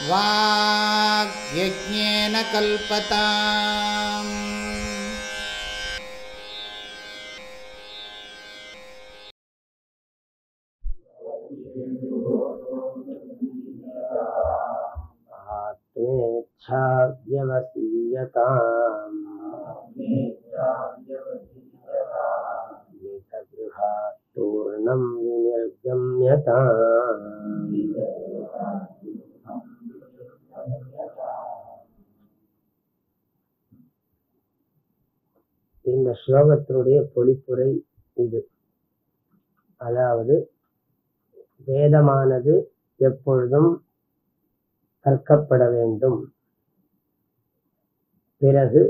வாக்யஜ்ஞேன கல்பதாம். ஆத்மேச்சாவ்யவசீயதாம் பூர்ணம் விநிர்கம்யதாம். இந்த ஸ்லோகத்தினுடைய பொழிப்புரை இது. அதாவது வேதமானது எப்பொழுதும் கற்கப்பட வேண்டும். பிறகு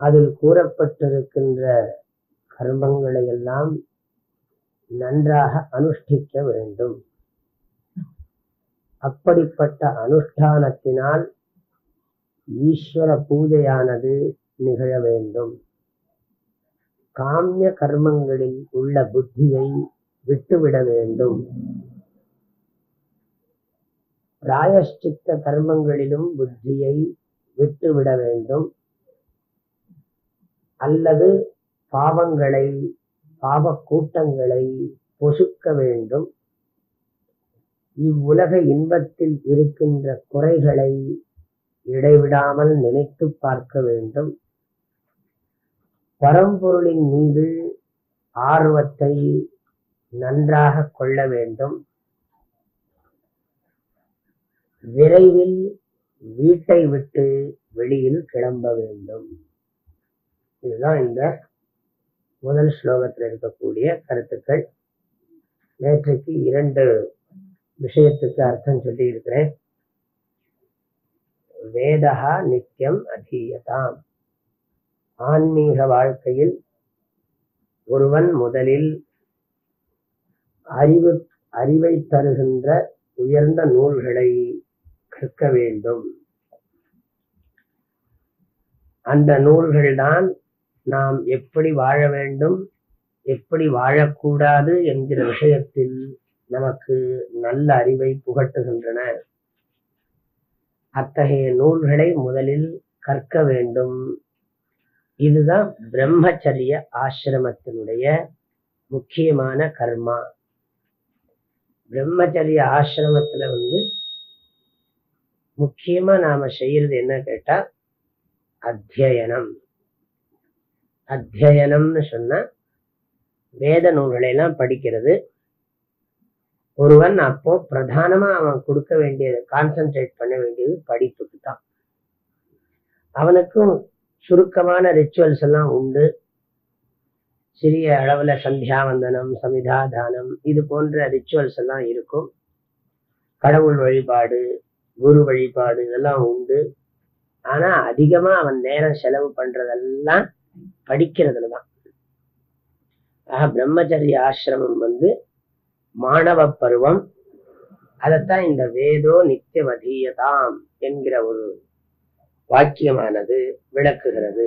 அதில் கூறப்பட்டிருக்கின்ற கர்மங்களை எல்லாம் நன்றாக அனுஷ்டிக்க வேண்டும். அப்படிப்பட்ட அனுஷ்டானத்தினால் ஈஸ்வர பூஜையானது நிகழ வேண்டும். காமிய கர்மங்களில் உள்ள புத்தியை விட்டுவிட வேண்டும். பிராயஷ்சித்த கர்மங்களிலும் புத்தியை விட்டுவிட வேண்டும். அல்லது பாவங்களை, பாவ கூட்டங்களை பொசுக்க வேண்டும். இவ்வுலக இன்பத்தில் இருக்கின்ற குறைகளை இடைவிடாமல் நினைத்து பார்க்க வேண்டும். பரம்பொருளின் மீது ஆர்வத்தை நன்றாக கொள்ள வேண்டும். விரைவில் வீட்டை விட்டு வெளியில் கிளம்ப வேண்டும். இதுதான் இந்த முதல் ஸ்லோகத்தில் இருக்கக்கூடிய கருத்துக்கள். நேற்றைக்கு 2 விஷயத்துக்கு அர்த்தம் சொல்லி இருக்கிறேன். வேதஹா நித்தியம் அதீயதாம். ஆன்மீக வாழ்க்கையில் ஒருவன் முதலில் அறிவை தருகின்ற உயர்ந்த நூல்களை கற்க வேண்டும். அந்த நூல்கள்தான் நாம் எப்படி வாழ வேண்டும், எப்படி வாழக்கூடாது என்கிற விஷயத்தில் நமக்கு நல்ல அறிவை புகட்டுகின்றன. அத்தகைய நூல்களை முதலில் கற்க வேண்டும். இதுதான் பிரம்மச்சரிய ஆசிரமத்தினுடைய முக்கியமான கர்மா. பிரம்மச்சரிய ஆசிரமத்துல முக்கியமா நாம செய்யறது என்ன கேட்டா அத்தியனம். அத்தியனம்னு சொன்னா வேத நூல்களை எல்லாம் படிக்கிறது. ஒருவன் அப்போ பிரதானமா அவன் கொடுக்க வேண்டியது, கான்சென்ட்ரேட் பண்ண வேண்டியது படிப்புக்கு தான். அவனுக்கும் சுருக்கமான ரிச்சுவல்ஸ் எல்லாம் உண்டு. சிறிய அளவுல சந்தியாவந்தனம், சமிதாதானம், இது போன்ற ரிச்சுவல்ஸ் எல்லாம் இருக்கும். கடவுள் வழிபாடு, குரு வழிபாடு இதெல்லாம் உண்டு. ஆனா அதிகமா அவன் நேரம் செலவு பண்றதெல்லாம் படிக்கிறதுலதான். பிரம்மச்சரிய ஆசிரமம் மாணவ பருவம். அதத்தான் இந்த வேதோ நித்தியம் அதீயதாம் என்கிற ஒரு வாக்கியமானது விளக்குகிறது.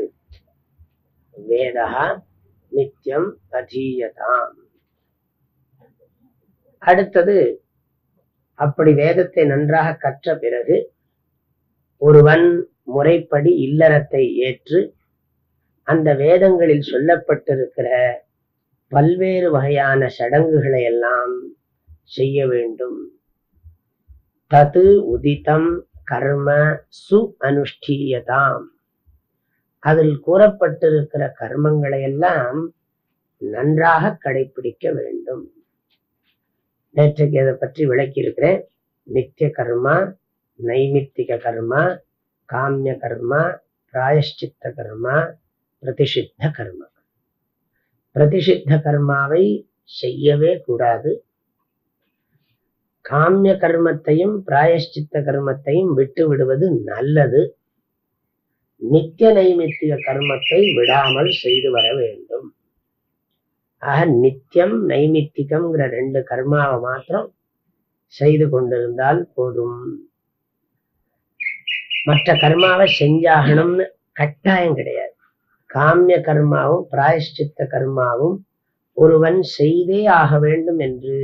வேதஹா நித்தியம் அதீயதாம். அடுத்தது, அப்படி வேதத்தை நன்றாக கற்ற பிறகு ஒருவன் முறைப்படி இல்லறத்தை ஏற்று அந்த வேதங்களில் சொல்லப்பட்டிருக்கிற பல்வேறு வகையான சடங்குகளை எல்லாம் செய்ய வேண்டும். தது உதிதம் கர்ம சு அனுஷ்டீயதாம். அதில் கூறப்பட்டிருக்கிற கர்மங்களை எல்லாம் நன்றாக கடைபிடிக்க வேண்டும். நேற்றைக்கு அதை பற்றி விளக்கி இருக்கிறேன். நித்திய கர்மா, நைமித்திக கர்மா, காமிய கர்மா, பிராயஷ்சித்த கர்மா, பிரதிஷித்த கர்மா. பிரதிஷித்த கர்மாவை செய்யவே கூடாது. காமிய கர்மத்தையும் பிராயஷ்சித்த கர்மத்தையும் விட்டு விடுவது நல்லது. நித்திய நைமித்திக கர்மத்தை விடாமல் செய்து வர வேண்டும். ஆக நித்தியம் நைமித்திகம்ங்கிற 2 கர்மாவை மாத்திரம் செய்து கொண்டிருந்தால் போதும். மற்ற கர்மாவை செஞ்சாகணும்னு கட்டாயம் கிடையாது. காமிய கர்மாவும் பிராயஷ்சித்த கர்மாவும் ஒருவன் செய்தே ஆக வேண்டும் என்று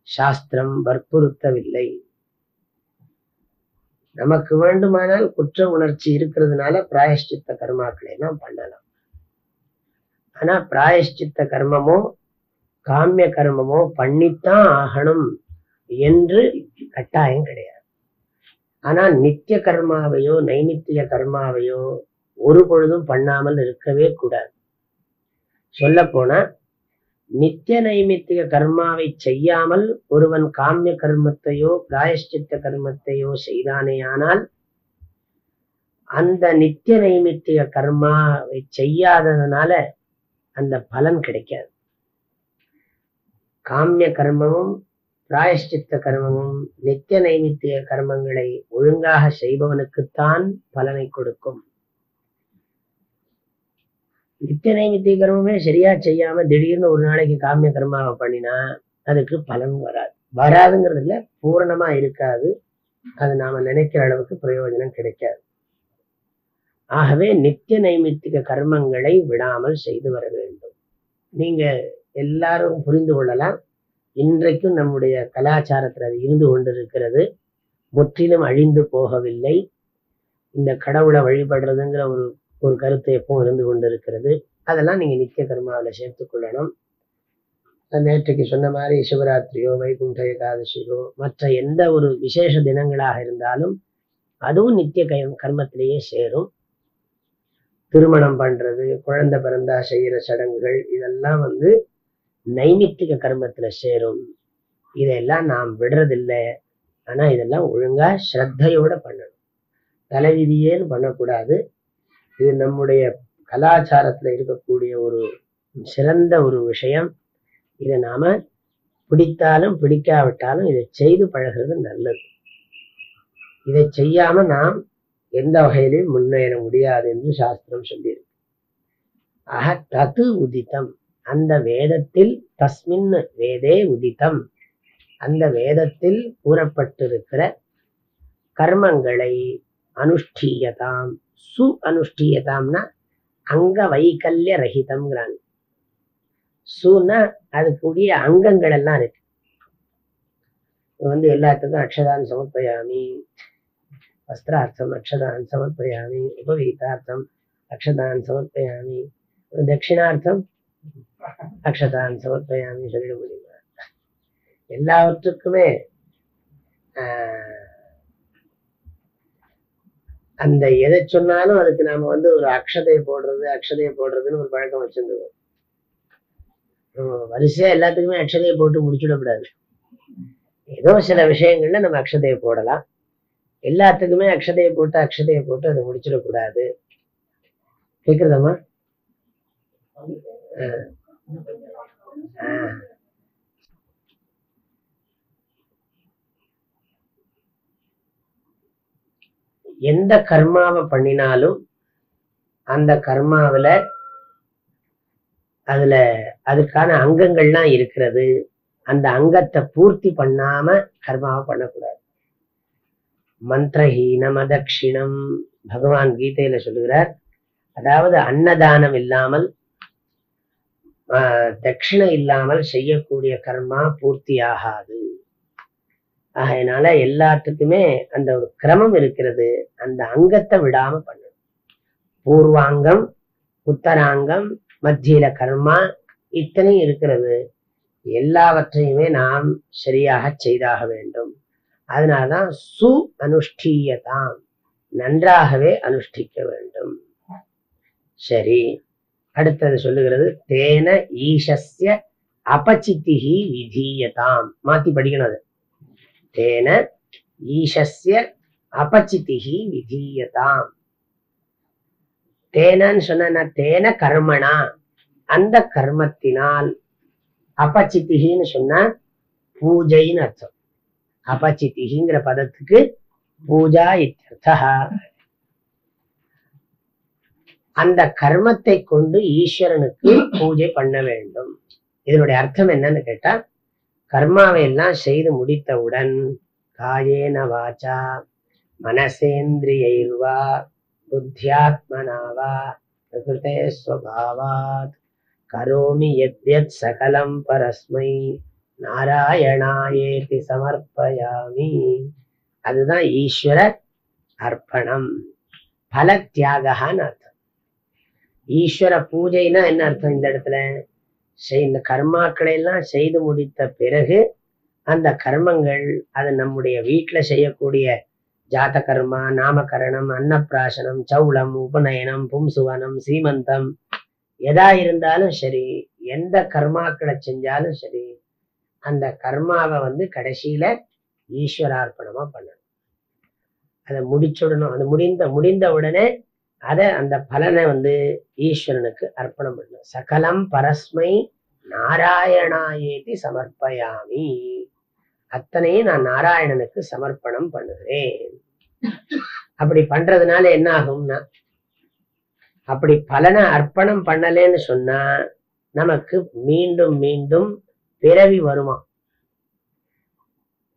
சாஸ்திரம் வற்புறுத்தவில்லை. நமக்கு வேண்டுமானால் குற்ற உணர்ச்சி இருக்கிறதுனால பிராயஷ்சித்த கர்மாக்களை எல்லாம் பண்ணலாம். ஆனா பிராயஷ்சித்த கர்மமோ காமிய கர்மமோ பண்ணித்தான் ஆகணும் என்று கட்டாயம் கிடையாது. ஆனா நித்திய கர்மாவையோ நைமித்திய கர்மாவையோ ஒரு பொழுதும் பண்ணாமல் இருக்கவே கூடாது. சொல்ல போனா நித்திய நைமித்திய கர்மாவை செய்யாமல் ஒருவன் காமிய கர்மத்தையோ பிராயஷ்சித்த கர்மத்தையோ செய்தானேயானால் அந்த நித்திய நைமித்திய கர்மாவை செய்யாததுனால அந்த பலன் கிடைக்காது. காமிய கர்மமும் பிராயஷ்சித்த கர்மமும் நித்திய நைமித்திய கர்மங்களை ஒழுங்காக செய்பவனுக்குத்தான் பலனை கொடுக்கும். நித்திய நைமித்திய கர்மமே சரியா செய்யாம திடீர்னு ஒரு நாளைக்கு காமிய கர்மாவை பண்ணினா அதுக்கு பலன் வராதுங்கிறது இல்ல, பூரணமா இருக்காது. அது நாம நினைக்கிற அளவுக்கு பிரயோஜனம் கிடைக்காது. ஆகவே நித்திய நைமித்திக கர்மங்களை விடாமல் செய்து வர வேண்டும். நீங்க எல்லாரும் புரிந்து கொள்ளலாம், இன்றைக்கும் நம்முடைய கலாச்சாரத்தில் அது இருந்து கொண்டிருக்கிறது, முற்றிலும் அழிந்து போகவில்லை. இந்த கடவுளை வழிபடுறதுங்கிற ஒரு கருத்து எப்பவும் இருந்து கொண்டிருக்கிறது. அதெல்லாம் நீங்க நித்திய கர்மாவில் சேர்த்துக் கொள்ளணும். நேற்றைக்கு சொன்ன மாதிரி சிவராத்திரியோ வைகுண்ட ஏகாதசியோ மற்ற எந்த ஒரு விசேஷ தினங்களாக இருந்தாலும் அதுவும் நித்திய கர்மத்திலேயே சேரும். திருமணம் பண்றது, குழந்தை பிறந்தா செய்யற சடங்குகள், இதெல்லாம் நைமித்திக கர்மத்துல சேரும். இதெல்லாம் நாம் விடுறதில்லை. ஆனா இதெல்லாம் ஒழுங்கா ஸ்ரத்தையோட பண்ணணும். தலைவிதியேன்னு பண்ணக்கூடாது. இது நம்முடைய கலாச்சாரத்துல இருக்கக்கூடிய ஒரு சிறந்த ஒரு விஷயம். இதை நாம பிடித்தாலும் பிடிக்காவிட்டாலும் இதை செய்து பழகிறது நல்லது. இதை செய்யாம நாம் எந்த வகையிலும் முன்னேற முடியாது என்று சாஸ்திரம் சொல்லியிருக்கு. ஆக தது உதித்தம், அந்த வேதத்தில், தஸ்மின் வேதே உதித்தம், அந்த வேதத்தில் கூறப்பட்டிருக்கிற கர்மங்களை அனுஷ்டீயதாம், சு அனுஷ்டீயதாம்னா அங்க வைகல்ய ரஹிதம்ங்கிறாங்க. சுன்னா அதுக்குரிய அங்கங்கள் எல்லாம் இருக்கு. எல்லாத்துக்கும் அக்ஷதான் சமர்ப்பயாமி, வஸ்திரார்த்தம் அக்ஷதான் சமர்ப்பயாமி, உபவீதார்த்தம் அக்ஷதான் சமர்ப்பயாமி, தட்சிணார்த்தம் அக்ஷதான் சமர்ப்பயாமி சொல்லிட முடியுமா? எல்லாவற்றுக்குமே அந்த எதை சொன்னாலும் அதுக்கு நாம ஒரு அக்ஷதையை போடுறதுன்னு ஒரு பழக்கம் வச்சிருந்தோம். வரிசையா எல்லாத்துக்குமே அக்ஷதையை போட்டு முடிச்சுடக்கூடாது. ஏதோ சில விஷயங்கள்ல நம்ம அக்ஷதையை போடலாம். எல்லாத்துக்குமே அக்ஷதையை போட்டு அதை முடிச்சிடக்கூடாது. கேக்குறதாமா? எந்த கர்மாவை பண்ணினாலும் அந்த கர்மாவில அதுக்கான அங்கங்கள்லாம் இருக்கிறது. அந்த அங்கத்தை பூர்த்தி பண்ணாம கர்மாவை பண்ணக்கூடாது. மந்திரஹீனம் அதக்ஷிணம் பகவான் கீதையில சொல்லுகிறார். அதாவது அன்னதானம் இல்லாமல் தட்சிணை இல்லாமல் செய்யக்கூடிய கர்மா பூர்த்தி ஆகாது. அதனால எல்லாத்துக்குமே அந்த ஒரு கிரமம் இருக்கிறது. அந்த அங்கத்தை விடாம பண்ணணும். பூர்வாங்கம், உத்தராங்கம், மத்தியில கர்மா, இத்தனையும் இருக்கிறது. எல்லாவற்றையுமே நாம் சரியாக செய்தாக வேண்டும். அதனால்தான் சு அனுஷ்டீயதாம், நன்றாகவே அனுஷ்டிக்க வேண்டும். சரி, அடுத்தது சொல்லுகிறது தேன ஈஷஸ்ய அபசித்திஹி விதீயதாம். மாத்தி படிக்கணும். அது தேன ஈஷஸ்ய அபசித்திஹி விதீயதாம். தேனன்னு சொன்ன தேன கர்மனா, அந்த கர்மத்தினால், அபசித்திகின்னு சொன்னா பூஜைன்னு அர்த்தம். அபசித்திகிங்கிற பதத்துக்கு பூஜா இத்யர்த்தः. அந்த கர்மத்தை கொண்டு ஈஸ்வரனுக்கு பூஜை பண்ண வேண்டும். இதனுடைய அர்த்தம் என்னன்னு கேட்டா, கர்மாவை எல்லாம் செய்து முடித்தவுடன் காயேன வாச்சா மனசேந்திரியைர்வா புத்தியாத்மனாவா பிரகிருதே ஸ்வபாவாத் கரோமி யத்யத் சகலம் பரஸ்மை நாராயணாயேதி சமர்ப்பயாமி. அதுதான் ஈஸ்வர அர்ப்பணம். பல தியாகான்னு அர்த்தம். ஈஸ்வர பூஜைனா என்ன அர்த்தம்? இந்த இடத்துல இந்த கர்மாக்களை எல்லாம் செய்து முடித்த பிறகு அந்த கர்மங்கள், அது நம்முடைய வீட்டுல செய்யக்கூடிய ஜாத கர்மா, நாமகரணம், அன்னப்பிராசனம், சௌளம், உபநயனம், பும்சுவனம், சீமந்தம், எதா இருந்தாலும் சரி, எந்த கர்மாக்களை செஞ்சாலும் சரி, அந்த கர்மாவை கடைசியில ஈஸ்வரார்ப்பணமா பண்ணணும். அதை முடிச்சுடணும். அது முடிந்த உடனே அந்த பலனை ஈஸ்வரனுக்கு அர்ப்பணம் பண்ணணும். சகலம் பரஸ்மை நாராயணாயேதி சமர்ப்பயாமி. அத்தனையும் நான் நாராயணனுக்கு சமர்ப்பணம் பண்ணுகிறேன். அப்படி பண்றதுனால என்ன ஆகும்னா, அப்படி பலனை அர்ப்பணம் பண்ணலேன்னு சொன்னா நமக்கு மீண்டும் மீண்டும் பிறவி வருமா,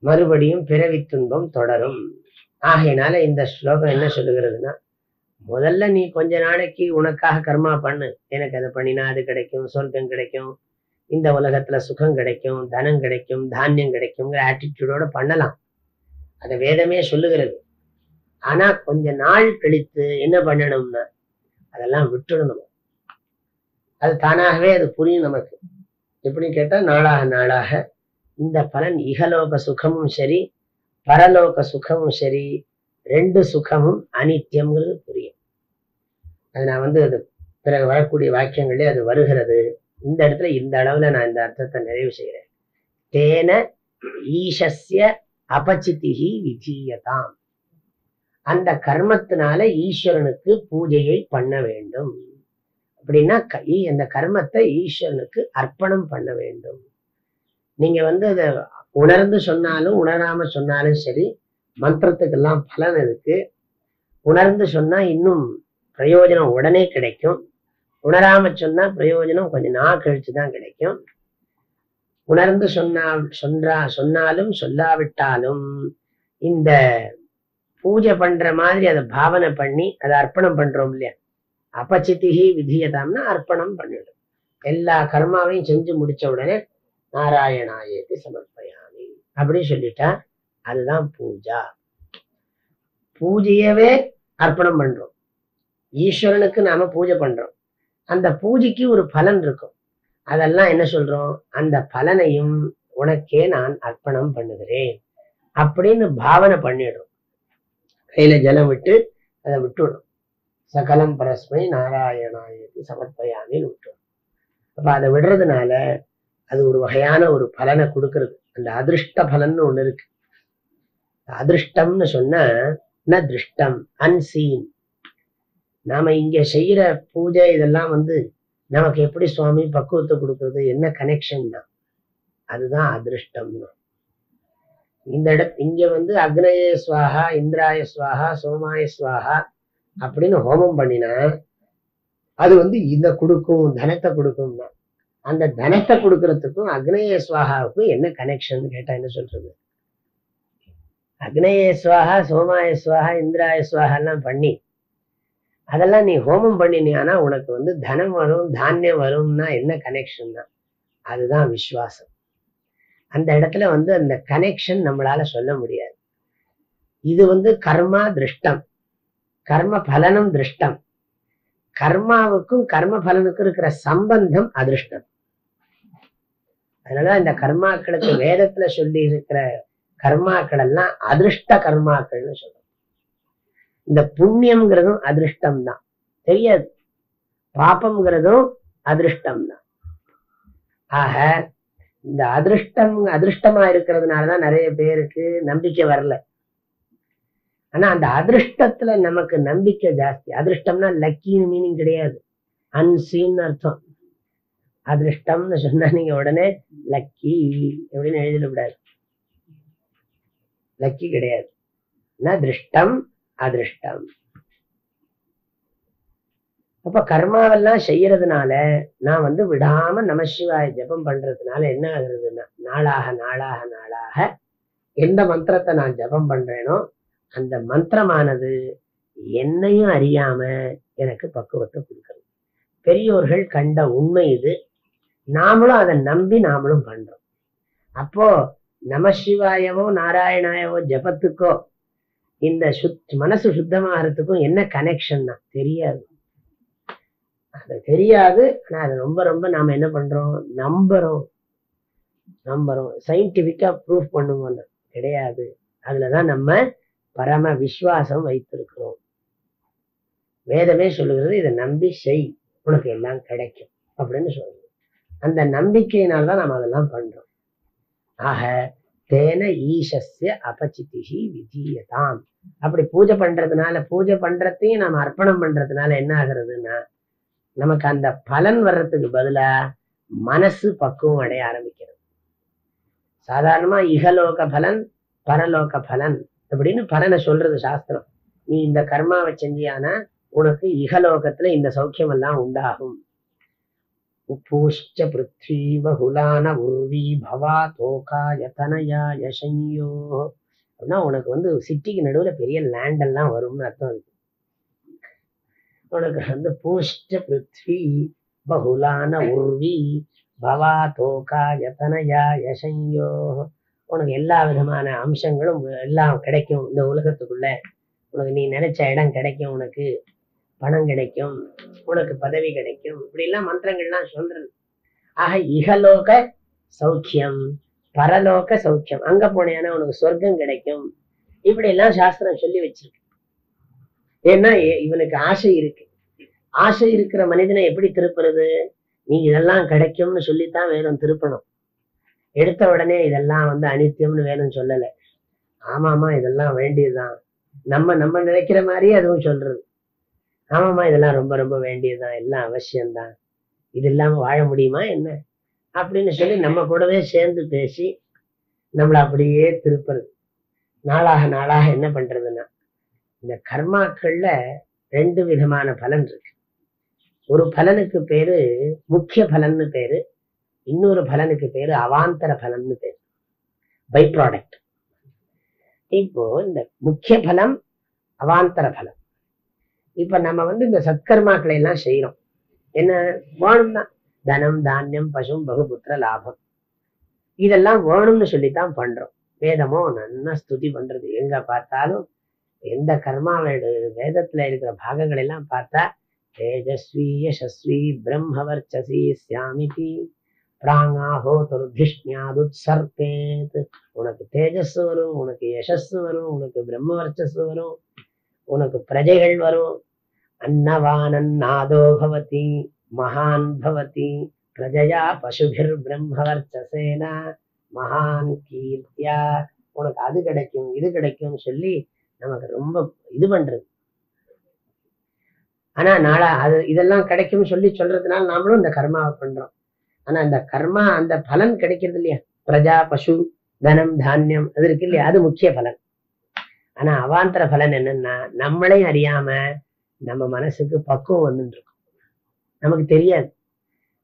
மறுபடியும் பிறவி துன்பம் தொடரும். ஆகையினால இந்த ஸ்லோகம் என்ன சொல்லுகிறதுனா, முதல்ல நீ கொஞ்ச நாளைக்கு உனக்காக கர்மா பண்ணு, எனக்கு அதை பண்ணினா அது கிடைக்கும், சொர்க்கம் கிடைக்கும், இந்த உலகத்துல சுகம் கிடைக்கும், தனம் கிடைக்கும், தானியம் கிடைக்கும்ங்கிற ஆட்டிடியூடோட பண்ணலாம். அதை வேதமே சொல்லுகிறது. ஆனா கொஞ்ச நாள் கழித்து என்ன பண்ணணும்னா அதெல்லாம் விட்டுடணும். அது தானாகவே அது புரியும் நமக்கு. எப்படி கேட்டா, நாளாக நாளாக இந்த பலன் இகலோக சுகமும் சரி, பரலோக சுகமும் சரி, ரெண்டு சுகமும் அனித்தியம்ங்கிறது புரியும். அது நான் அது பிறகு வரக்கூடிய வாக்கியங்களே அது வருகிறது. இந்த இடத்துல இந்த அளவுல நான் இந்த அர்த்தத்தை நிறைவு செய்கிறேன். தேன ஈசஸ்ய அபசிதிஹி விதீயதாம். அந்த கர்மத்தினால ஈஸ்வரனுக்கு பூஜையை பண்ண வேண்டும். அப்படின்னா அந்த கர்மத்தை ஈஸ்வரனுக்கு அர்ப்பணம் பண்ண வேண்டும். நீங்க அதை உணர்ந்து சொன்னாலும் உணராம சொன்னாலும் சரி, மந்திரத்துக்கெல்லாம் பலன் இருக்கு. உணர்ந்து சொன்னா இன்னும் பிரயோஜனம் உடனே கிடைக்கும். உணராம சொன்னா பிரயோஜனம் கொஞ்சம் நாள் கழிச்சுதான் கிடைக்கும். உணர்ந்து சொன்னாலும் சொல்லாவிட்டாலும் இந்த பூஜை பண்ற மாதிரி அதை பாவனை பண்ணி அதை அர்ப்பணம் பண்றோம் இல்லையா, அபசிதிஹி விதியதாம்னா அர்ப்பணம் பண்ணிடும். எல்லா கர்மாவையும் செஞ்சு முடிச்ச உடனே நாராயணாயேதி சமர்ப்பயாமி அப்படி சொல்லிட்டா அதுதான் பூஜா. பூஜையவே அர்ப்பணம் பண்றோம். ஈஸ்வரனுக்கு நாம பூஜை பண்றோம். அந்த பூஜைக்கு ஒரு பலன் இருக்கும். அதெல்லாம் என்ன சொல்றோம், அந்த பலனையும் உனக்கே நான் அர்ப்பணம் பண்ணுகிறேன் அப்படின்னு பாவனை பண்ணிடுறோம். கையில ஜலம் விட்டு அதை விட்டுடும். சகலம் பரஸ்மை நாராயணாயேதி சமர்ப்பயாமின்னு விட்டுடும். அப்ப அதை விடுறதுனால அது ஒரு வகையான ஒரு பலனை கொடுக்கறது. அந்த அதிருஷ்ட பலன்னு ஒண்ணு இருக்கு. அதிருஷ்டம்னு சொன்னா திருஷ்டம், அன்சீன். நாம இங்க செய்யற பூஜை இதெல்லாம் நமக்கு எப்படி சுவாமி பக்குவத்தை கொடுக்கறது, என்ன கனெக்ஷன்னா அதுதான் அதிருஷ்டம்னு. இந்த இங்க அக்னய ஸ்வாஹா, இந்திராய ஸ்வாஹா, சோமாய ஸ்வாஹா அப்படின்னு ஹோமம் பண்ணினா அது இந்த கொடுக்கும், தனத்தை கொடுக்கும்னா அந்த தனத்தை கொடுக்கறதுக்கும் அக்னய ஸ்வாஹாவுக்கும் என்ன கனெக்ஷன் கேட்டா என்ன சொல்றது? அக்னய ஸ்வாஹா, சோமாய ஸ்வாஹா, இந்திராய ஸ்வாஹா எல்லாம் பண்ணி அதெல்லாம் நீ ஹோமம் பண்ணினியானா உனக்கு தனம் வரும், தானியம் வரும்னா என்ன கனெக்ஷன்னா அதுதான் விசுவாசம். அந்த இடத்துல அந்த கனெக்ஷன் நம்மளால சொல்ல முடியாது. இது கர்மா திருஷ்டம், கர்ம பலனும் திருஷ்டம். கர்மாவுக்கும் கர்ம பலனுக்கும் இருக்கிற சம்பந்தம் அதிருஷ்டம். அதனால இந்த கர்மாக்களுக்கு வேதத்துல சொல்லி இருக்கிற கர்மாக்கள் எல்லாம் அதிருஷ்ட கர்மாக்கள்னு சொல்றோம். இந்த புண்ணியம்ங்கிறதும் அதிருஷ்டம் தான், தெரியாது. பாப்பம்ங்கிறதும் அதிருஷ்டம் தான். ஆக இந்த அதிருஷ்டமா இருக்கிறதுனாலதான் நிறைய பேருக்கு நம்பிக்கை வரல. ஆனா அந்த அதிருஷ்டத்துல நமக்கு நம்பிக்கை ஜாஸ்தி. அதிருஷ்டம்னா லக்கின்னு மீனிங் கிடையாது, அன்சீன் அர்த்தம். அதிருஷ்டம்னு சொன்னா நீங்க உடனே லக்கி எப்படின்னு எழுதிடக்கூடாது. லக்கி கிடையாது, திருஷ்டம் அதிருஷ்டம். அப்ப கர்மாவெல்லாம் செய்யறதுனால நான் விடாம நமசிவாய ஜபம் பண்றதுனால என்ன ஆகுறதுன்னா, நாளாக நாளாக நாளாக எந்த மந்திரத்தை நான் ஜபம் பண்றேனோ அந்த மந்திரமானது என்னையும் அறியாம எனக்கு பக்குவத்தை கொடுக்கிறது. பெரியோர்கள் கண்ட உண்மை இது. நாமளும் அதை நம்பி நாமளும் பண்றோம். அப்போ நமசிவாயவோ நாராயணாயவோ ஜபத்துக்கோ இந்த மனசு சுத்தமாகறதுக்கும் என்ன கனெக்ஷன்னா தெரியாது. அது தெரியாது. ஆனா அது ரொம்ப ரொம்ப நாம என்ன பண்றோம், நம்புறோம். சயின்டிபிக்கா ப்ரூஃப் பண்ணுவோம் கிடையாது. அதுலதான் நம்ம பரம விசுவாசம் வைத்திருக்கிறோம். வேதமே சொல்லுகிறது, இதை நம்பி செய், உனக்கு எல்லாம் கிடைக்கும் அப்படின்னு சொல்லுது. அந்த நம்பிக்கையினால்தான் நம்ம அதெல்லாம் பண்றோம். ஆக தேன ஈசஸ்ய அபசிதிஹி விதீயதாம். அப்படி பூஜை பண்றதையும் நாம அர்ப்பணம் பண்றதுனால என்ன ஆகுறதுன்னா, நமக்கு அந்த பலன் வர்றதுக்கு பதிலா மனசு பக்குவம் அடைய ஆரம்பிக்கிறது. சாதாரணமா இகலோக பலன் பரலோக பலன் அப்படின்னு பலனை சொல்றது சாஸ்திரம். நீ இந்த கர்மாவை செஞ்சியானா உனக்கு இகலோகத்துல இந்த சௌக்கியம் எல்லாம் உண்டாகும். உப்பூஷ்ச பிருத்வி பகுலான உர்வி பவா தோகா யதனயா யசையோ அப்படின்னா உனக்கு சிட்டிக்கு நடுவுல பெரிய லேண்ட் எல்லாம் வரும்னு அர்த்தம் இருக்கு. உனக்கு பூஷ்ட பிருத்வி பகுலான உர்வி பவா தோகா யதனயா யசையோ, உனக்கு எல்லா விதமான அம்சங்களும் எல்லாம் கிடைக்கும். இந்த உலகத்துக்குள்ள உனக்கு நீ நினைச்ச இடம் கிடைக்கும், உனக்கு பணம் கிடைக்கும், உனக்கு பதவி கிடைக்கும், இப்படி எல்லாம் மந்திரங்கள்லாம் சொல்றது. ஆக இகலோக சௌக்கியம் பரலோக சௌக்கியம், அங்க போனேன்னா உனக்கு சொர்க்கம் கிடைக்கும், இப்படி எல்லாம் சாஸ்திரம் சொல்லி வச்சிருக்கு. ஏன்னா இவனுக்கு ஆசை இருக்கு. ஆசை இருக்கிற மனிதனை எப்படி திருப்புறது? நீ இதெல்லாம் கிடைக்கும்னு சொல்லித்தான் வேதம் திருப்பணும். எடுத்த உடனே இதெல்லாம் அனித்தியம்னு வேதம் சொல்லல. ஆமாமா இதெல்லாம் வேண்டியதுதான், நம்ம நினைக்கிற மாதிரியே அதுவும் சொல்றது. ஆமாமா இதெல்லாம் ரொம்ப ரொம்ப வேண்டியதுதான், எல்லாம் அவசியம்தான், இது இல்லாம வாழ முடியுமா என்ன அப்படின்னு சொல்லி நம்ம கூடவே சேர்ந்து பேசி நம்மளை அப்படியே திருப்புறது. நாளாக என்ன பண்றதுன்னா, இந்த கர்மாக்கள்ல 2 விதமான பலன் இருக்கு. ஒரு பலனுக்கு பேரு முக்கிய பலன்னு பேரு, இன்னொரு பலனுக்கு பேரு அவாந்தர பலன்னு பேரு, பை ப்ராடக்ட். இப்போ இந்த முக்கிய பலம் அவாந்தர பலம். இப்ப நம்ம இந்த சத்கர்மாக்களை எல்லாம் செய்யறோம். என்ன வேணும்னா தனம் தானியம் பசும் பகுபுத்திர லாபம் இதெல்லாம் வேணும்னு சொல்லித்தான் பண்றோம். வேதமோ நல்லா ஸ்துதி பண்றது. எங்க பார்த்தாலும் எந்த வேதத்துல இருக்கிற பாகங்கள் எல்லாம் பார்த்தா தேஜஸ்வி யசஸ்வி பிரம்மவர்ச்சசி ஸ்யாமிதி பிராங்காஹோ துர்திஷ்ணியாதுத்சர்பேத். உனக்கு தேஜஸ் வரும், உனக்கு யசஸ் வரும், உனக்கு பிரம்மவர்ச்சஸ் வரும், உனக்கு பிரஜைகள் வரும். அன்னவானன்னாதோ பவதி மகான் பவதி பிரஜயா பசுபிர் பிரம்மவர்ச்சசேனா மகான் கீர்த்தியா. உனக்கு அது கிடைக்கும் இது கிடைக்கும் சொல்லி நமக்கு ரொம்ப இது பண்றது. ஆனா இதெல்லாம் கிடைக்கும் சொல்லி சொல்றதுனால நாமளும் இந்த கர்மாவை பண்றோம். ஆனா இந்த கர்மா அந்த பலன் கிடைக்கிறது இல்லையா, பிரஜா பசு தனம் தானியம் அது இருக்கு இல்லையா, அது முக்கிய பலன். ஆனா அவாந்தர பலன் என்னன்னா, நம்மளே அறியாம நம்ம மனசுக்கு பக்குவம் வந்துட்டு இருக்கும், நமக்கு தெரியாது.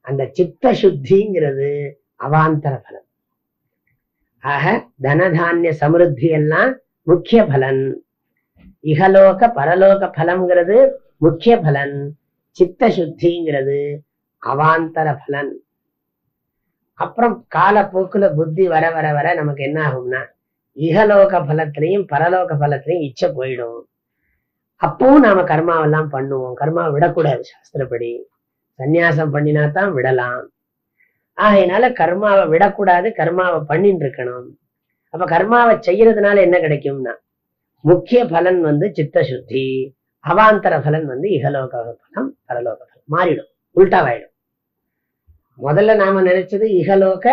அந்த சித்த சுத்திங்கிறது அவாந்தர பலன். ஆக தனதானிய சமிருத்தி எல்லாம் முக்கிய பலன். இகலோக பரலோக பலம்ங்கிறது முக்கிய பலன். சித்த சுத்திங்கிறது அவாந்தர பலன். அப்புறம் காலப்போக்குல புத்தி வர வர வர நமக்கு என்ன ஆகும்னா, இகலோக பலத்திலையும் பரலோக பலத்திலையும் இச்சை போயிடும். அப்பவும் நாம கர்மாவெல்லாம் பண்ணுவோம். கர்மாவை விடக்கூடாது. சாஸ்திரப்படி சந்நியாசம் பண்ணினாதான் விடலாம். ஆகையினால கர்மாவை விடக்கூடாது, கர்மாவை பண்ணிட்டு இருக்கணும். அப்ப கர்மாவை செய்யறதுனால என்ன கிடைக்கும்னா, முக்கிய பலன் சித்த சுத்தி, அவாந்தர பலன் இகலோக பலம் பரலோக பலம் மாறிடும், உல்டாவாயிடும். முதல்ல நாம நினைச்சது இகலோக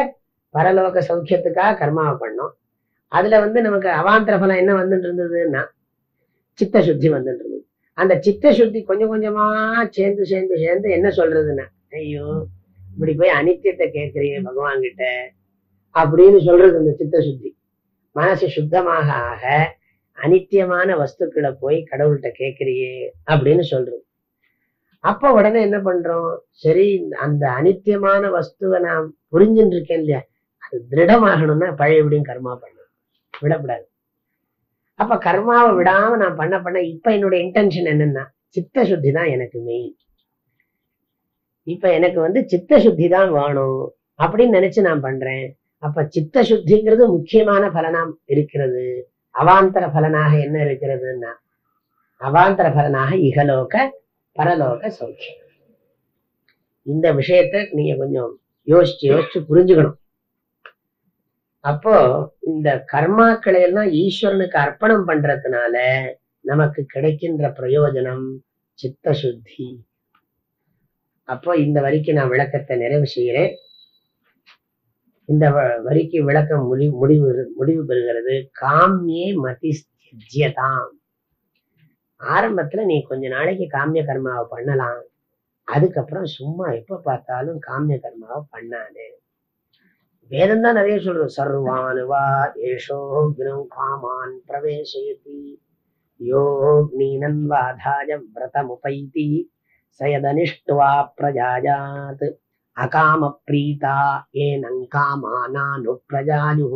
பரலோக சௌக்கியத்துக்காக கர்மாவை பண்ணோம். அதுல நமக்கு அவாந்தர பலம் என்ன வந்துட்டு இருந்ததுன்னா சித்த சுத்தி வந்துட்டு இருந்தது. அந்த சித்த சுத்தி கொஞ்சம் கொஞ்சமா சேர்ந்து சேர்ந்து சேர்ந்து என்ன சொல்றதுன்னா, ஐயோ இப்படி போய் அனித்தியத்தை கேட்கறியே பகவான் கிட்ட அப்படின்னு சொல்றது. இந்த சித்த சுத்தி மனசு சுத்தமாக ஆக அனித்தியமான வஸ்துக்களை போய் கடவுள்கிட்ட கேட்கறியே அப்படின்னு சொல்றது. அப்ப உடனே என்ன பண்றோம், சரி அந்த அனித்தியமான வஸ்துவை நான் புரிஞ்சுட்டு இருக்கேன் இல்லையா, அது திருடமாகணும்னா பழையபடியும் கர்மா பண்ணணும், விடக்கூடாது. அப்ப கர்மாவை விடாம நான் பண்ண இப்ப என்னோட இன்டென்ஷன் என்னன்னா, சித்த சுத்தி தான் எனக்கு மெயின். இப்ப எனக்கு சித்த சுத்தி தான் வேணும் அப்படின்னு நினைச்சு நான் பண்றேன். அப்ப சித்த சுத்திங்கிறது முக்கியமான பலனாம் இருக்கிறது. அவாந்தர பலனாக என்ன இருக்கிறதுன்னா, அவாந்தர பலனாக இகலோக பரலோக சௌக்கியம். இந்த விஷயத்த நீங்க கொஞ்சம் யோசிச்சு புரிஞ்சுக்கணும். அப்போ இந்த கர்மாக்களை எல்லாம் ஈஸ்வரனுக்கு அர்ப்பணம் பண்றதுனால நமக்கு கிடைக்கின்ற பிரயோஜனம் சித்த சுத்தி. அப்போ இந்த வரிக்கு நான் விளக்கத்தை நிறைவு செய்கிறேன். இந்த வரிக்கு விளக்கம் முடிவு பெறுகிறது. காமியே மதிஸ்தியதாம். ஆரம்பத்துல நீ கொஞ்ச நாளைக்கு காமிய கர்மாவை பண்ணலாம், அதுக்கப்புறம் சும்மா எப்ப பார்த்தாலும் காமிய கர்மாவை பண்ணாது. வேதம் தான் நிறைய சொல்றோம். சர்வான் வா ஏஷோ காமான் பிரவேசயதி யோக்னீனன் வாதாய விரதமுபைதி சயதனிஷ்ட்வா பிரஜாயாத் அகாம பிரீதா ஏனங் காமானானு பிரஜாயு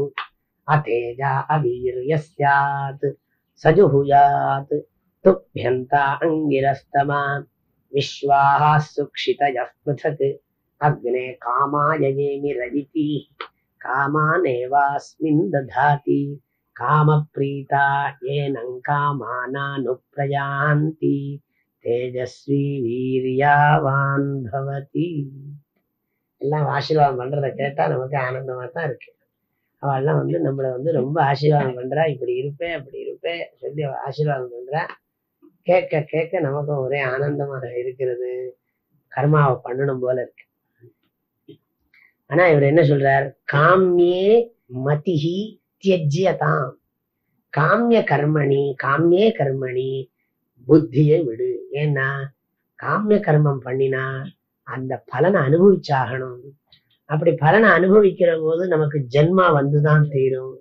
அதேஜா அவீர்யஸ்யாத் சஜுஹுயாத் துப்யந்தா அங்கிரஸ்தமா விஸ்வாஹ சுக்ஷிதயः பృథக் அக்னே காமாயேமி ரஜிதி காமானேவாஸ்மின் ததாதி காமப்ரீதா ஏனங் காமானானு பிரயாந்தி தேஜஸ்வி வீர்யாவான் பவதி. எல்லாம் ஆசீர்வாதம் பண்றதை கேட்டா நமக்கு ஆனந்தமா தான் இருக்கு. அவெல்லாம் நம்மளை ரொம்ப ஆசீர்வாதம் பண்றா, இப்படி இருப்பேன் அப்படி இருப்பேன் சொல்லி ஆசீர்வாதம் பண்றா. கேட்க கேட்க நமக்கும் ஒரே ஆனந்தமாக இருக்கிறது. கர்மாவை பண்ணணும் போல இருக்கு. ஆனா இவர் என்ன சொல்றார்? காமியே மதிஹி தியஜ்யதாம். காமிய கர்மணி புத்தியை விடு. ஏன்னா காமிய கர்மம் பண்ணினா அந்த பலனை அனுபவிச்சாகணும். அப்படி பலனை அனுபவிக்கிற போது நமக்கு ஜென்மா வந்துதான் தீரும்.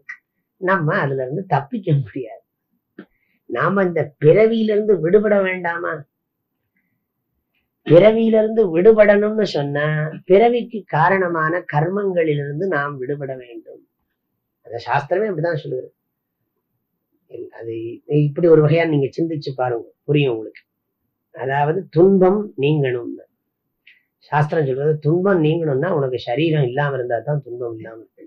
நம்ம அதுல இருந்து தப்பிக்க முடியாது. நாம இந்த பிறவியிலிருந்து விடுபட வேண்டாமா? பிறவியிலிருந்து விடுபடணும்னு சொன்னா பிறவிக்கு காரணமான கர்மங்களிலிருந்து நாம் விடுபட வேண்டும். அந்த சாஸ்திரமே அப்படிதான் சொல்லுது. அது இப்படி ஒரு வகையா நீங்க சிந்திச்சு பாருங்க, புரியும் உங்களுக்கு. அதாவது துன்பம் நீங்கணும்னு சாஸ்திரம் சொல்றது. துன்பம் நீங்கணும்னா உனக்கு சரீரம் இல்லாம இருந்தா தான் துன்பம் இல்லாம இருக்கு.